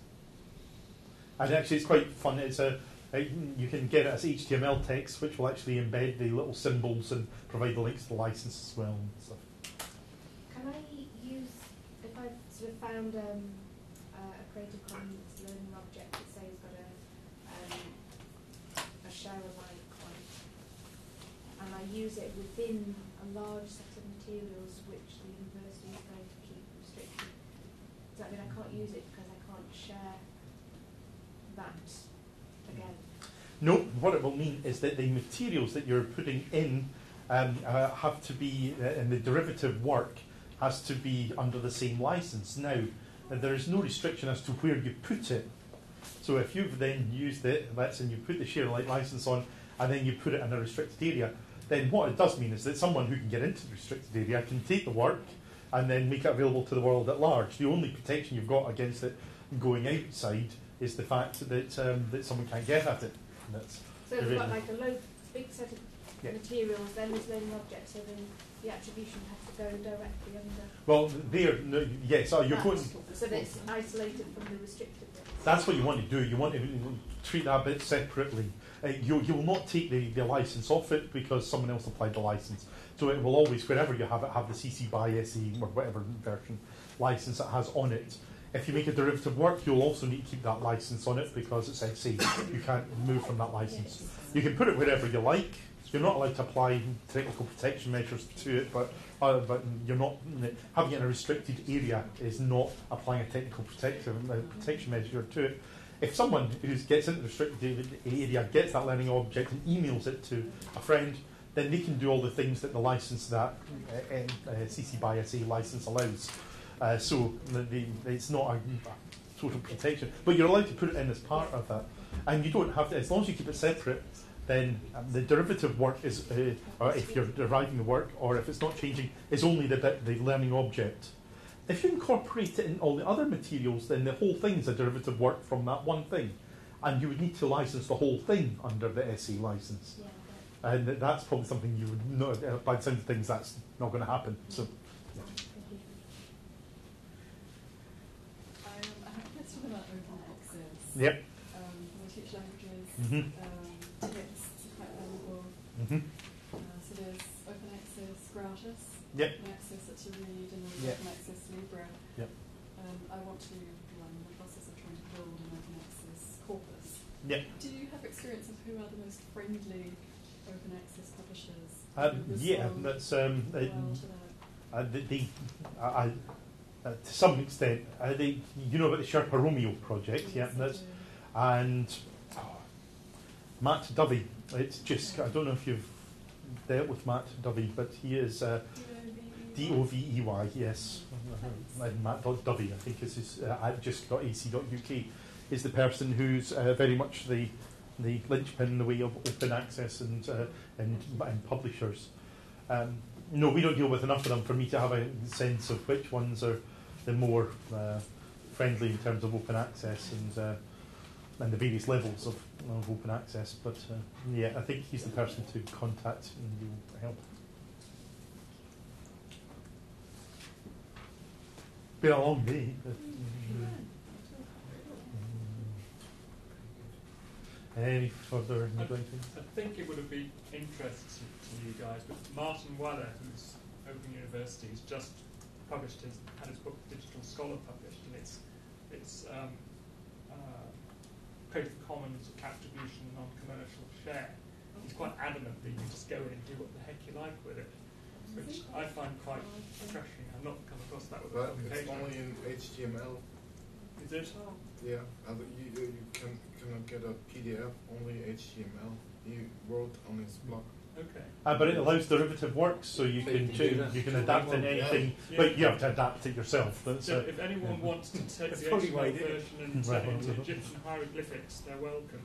And actually it's quite fun. You can get it as HTML text, which will actually embed the little symbols and provide the links to the license as well and stuff. Can I use, if I've sort of found a Creative Commons learning object that say has got a share alike on it, and I use it within a large set of materials which the university is going to keep restricted, does that mean I can't use it because I can't share that again? No, what it will mean is that the materials that you're putting in have to be, and the derivative work has to be under the same license. Now, there is no restriction as to where you put it. So if you've then used it, let's say you put the share alike license on, and then you put it in a restricted area, then what it does mean is that someone who can get into the restricted area can take the work and then make it available to the world at large. The only protection you've got against it going outside is the fact that someone can't get at it. So we've got like a big set of materials, then there's learning objects, so then the attribution has to go directly under. Well, yes, you're going. So that it's isolated from the restricted ones. That's what you want to do. You want to treat that bit separately. You will not take the license off it because someone else applied the license. So it will always, wherever you have it, have the CC by SE or whatever version license it has on it. If you make a derivative work, you'll also need to keep that license on it because it's SE. You can't move from that license. You can put it wherever you like. You're not allowed to apply technical protection measures to it, but you're not having it in a restricted area is not applying a technical protection measure to it. If someone who gets into the restricted area gets that learning object and emails it to a friend, then they can do all the things that the license, that CC by SA license allows. So it's not a total protection, but you're allowed to put it in as part of that, and you don't have to, as long as you keep it separate. Then the derivative work is, or if you're deriving the work, or if it's not changing, is only the learning object. If you incorporate it in all the other materials, then the whole thing is a derivative work from that one thing, and you would need to license the whole thing under the SE license. Yeah, okay. And that's probably something you would know. By the sound of things, that's not going to happen. So. I have a question about open access. Yep. We teach languages. Mm-hmm. It's quite valuable. Mm-hmm. So there's open access gratis. Yep. Open access that you read, and then open access Libre. Yep. I want to run the process of trying to build an open access corpus. Yep. Do you have experience of who are the most friendly open access publishers? Yeah, that's to some extent. You know about the Sherpa Romeo project, yes, yeah, and Matt Dovey. It's just, I don't know if you've dealt with Matt Dovey, but he is D-O-V-E-Y, yes. Matt Dovey, I think is his, at just.ac.uk, is the person who's very much the linchpin in the way of open access and publishers. No, we don't deal with enough of them for me to have a sense of which ones are the more friendly in terms of open access and the various levels of open access. But yeah, I think he's the person to contact and he will help. Been a long day. Any further neglecting? I think it would have been interesting to you guys, but Martin Weller, who's Open University, has just published had his book Digital Scholar published, and it's Creative Commons attribution, non-commercial share. He's quite adamant that you can just go in and do what the heck you like with it, which I find quite refreshing. I've not come across that with a publication. It's only in HTML. Is it? Yeah, you cannot get a PDF, only HTML. He wrote on his blog. Okay. But it allows derivative works, so you can change, you can adapt in anything, but you have to adapt it yourself. So if anyone wants to take the HTML version and turn it into Egyptian hieroglyphics, they're welcome.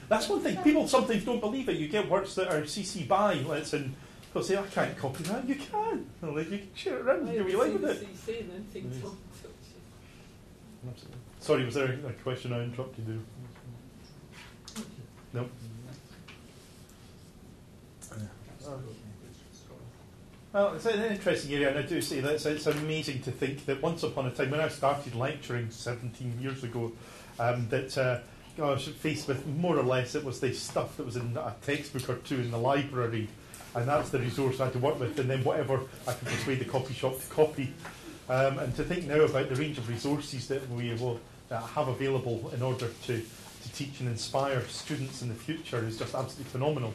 That's one thing. People sometimes don't believe it. You get works that are CC BY, and they'll say, I can't copy that. You can. You can share it around. You like with it. CC and then things won't touch it. Absolutely. Sorry, was there a question I interrupted you? No. Well, it's an interesting area, and I do say that it's amazing to think that once upon a time, when I started lecturing 17 years ago, I was faced with more or less it was the stuff that was in a textbook or two in the library, and that's the resource I had to work with, and then whatever I could persuade the copy shop to copy. And to think now about the range of resources that we will have available in order to teach and inspire students in the future is just absolutely phenomenal.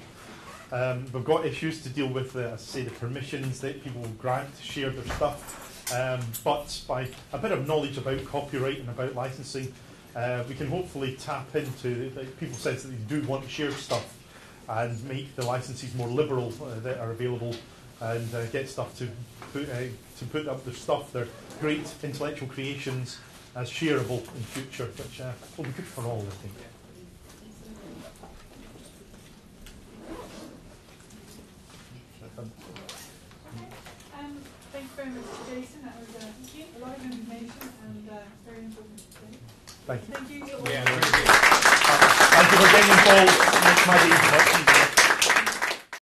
We've got issues to deal with, as I say, the permissions that people will grant to share their stuff. But by a bit of knowledge about copyright and about licensing, we can hopefully tap into people's sense that they do want to share stuff and make the licenses more liberal that are available, and get stuff to put up their stuff, their great intellectual creations, as shareable in future, which will be good for all, I think. Thanks very much, Jason. That was a lot of information and very important today. Thank you. Thank you. Yeah, thank you for getting involved. It makes my day much easier.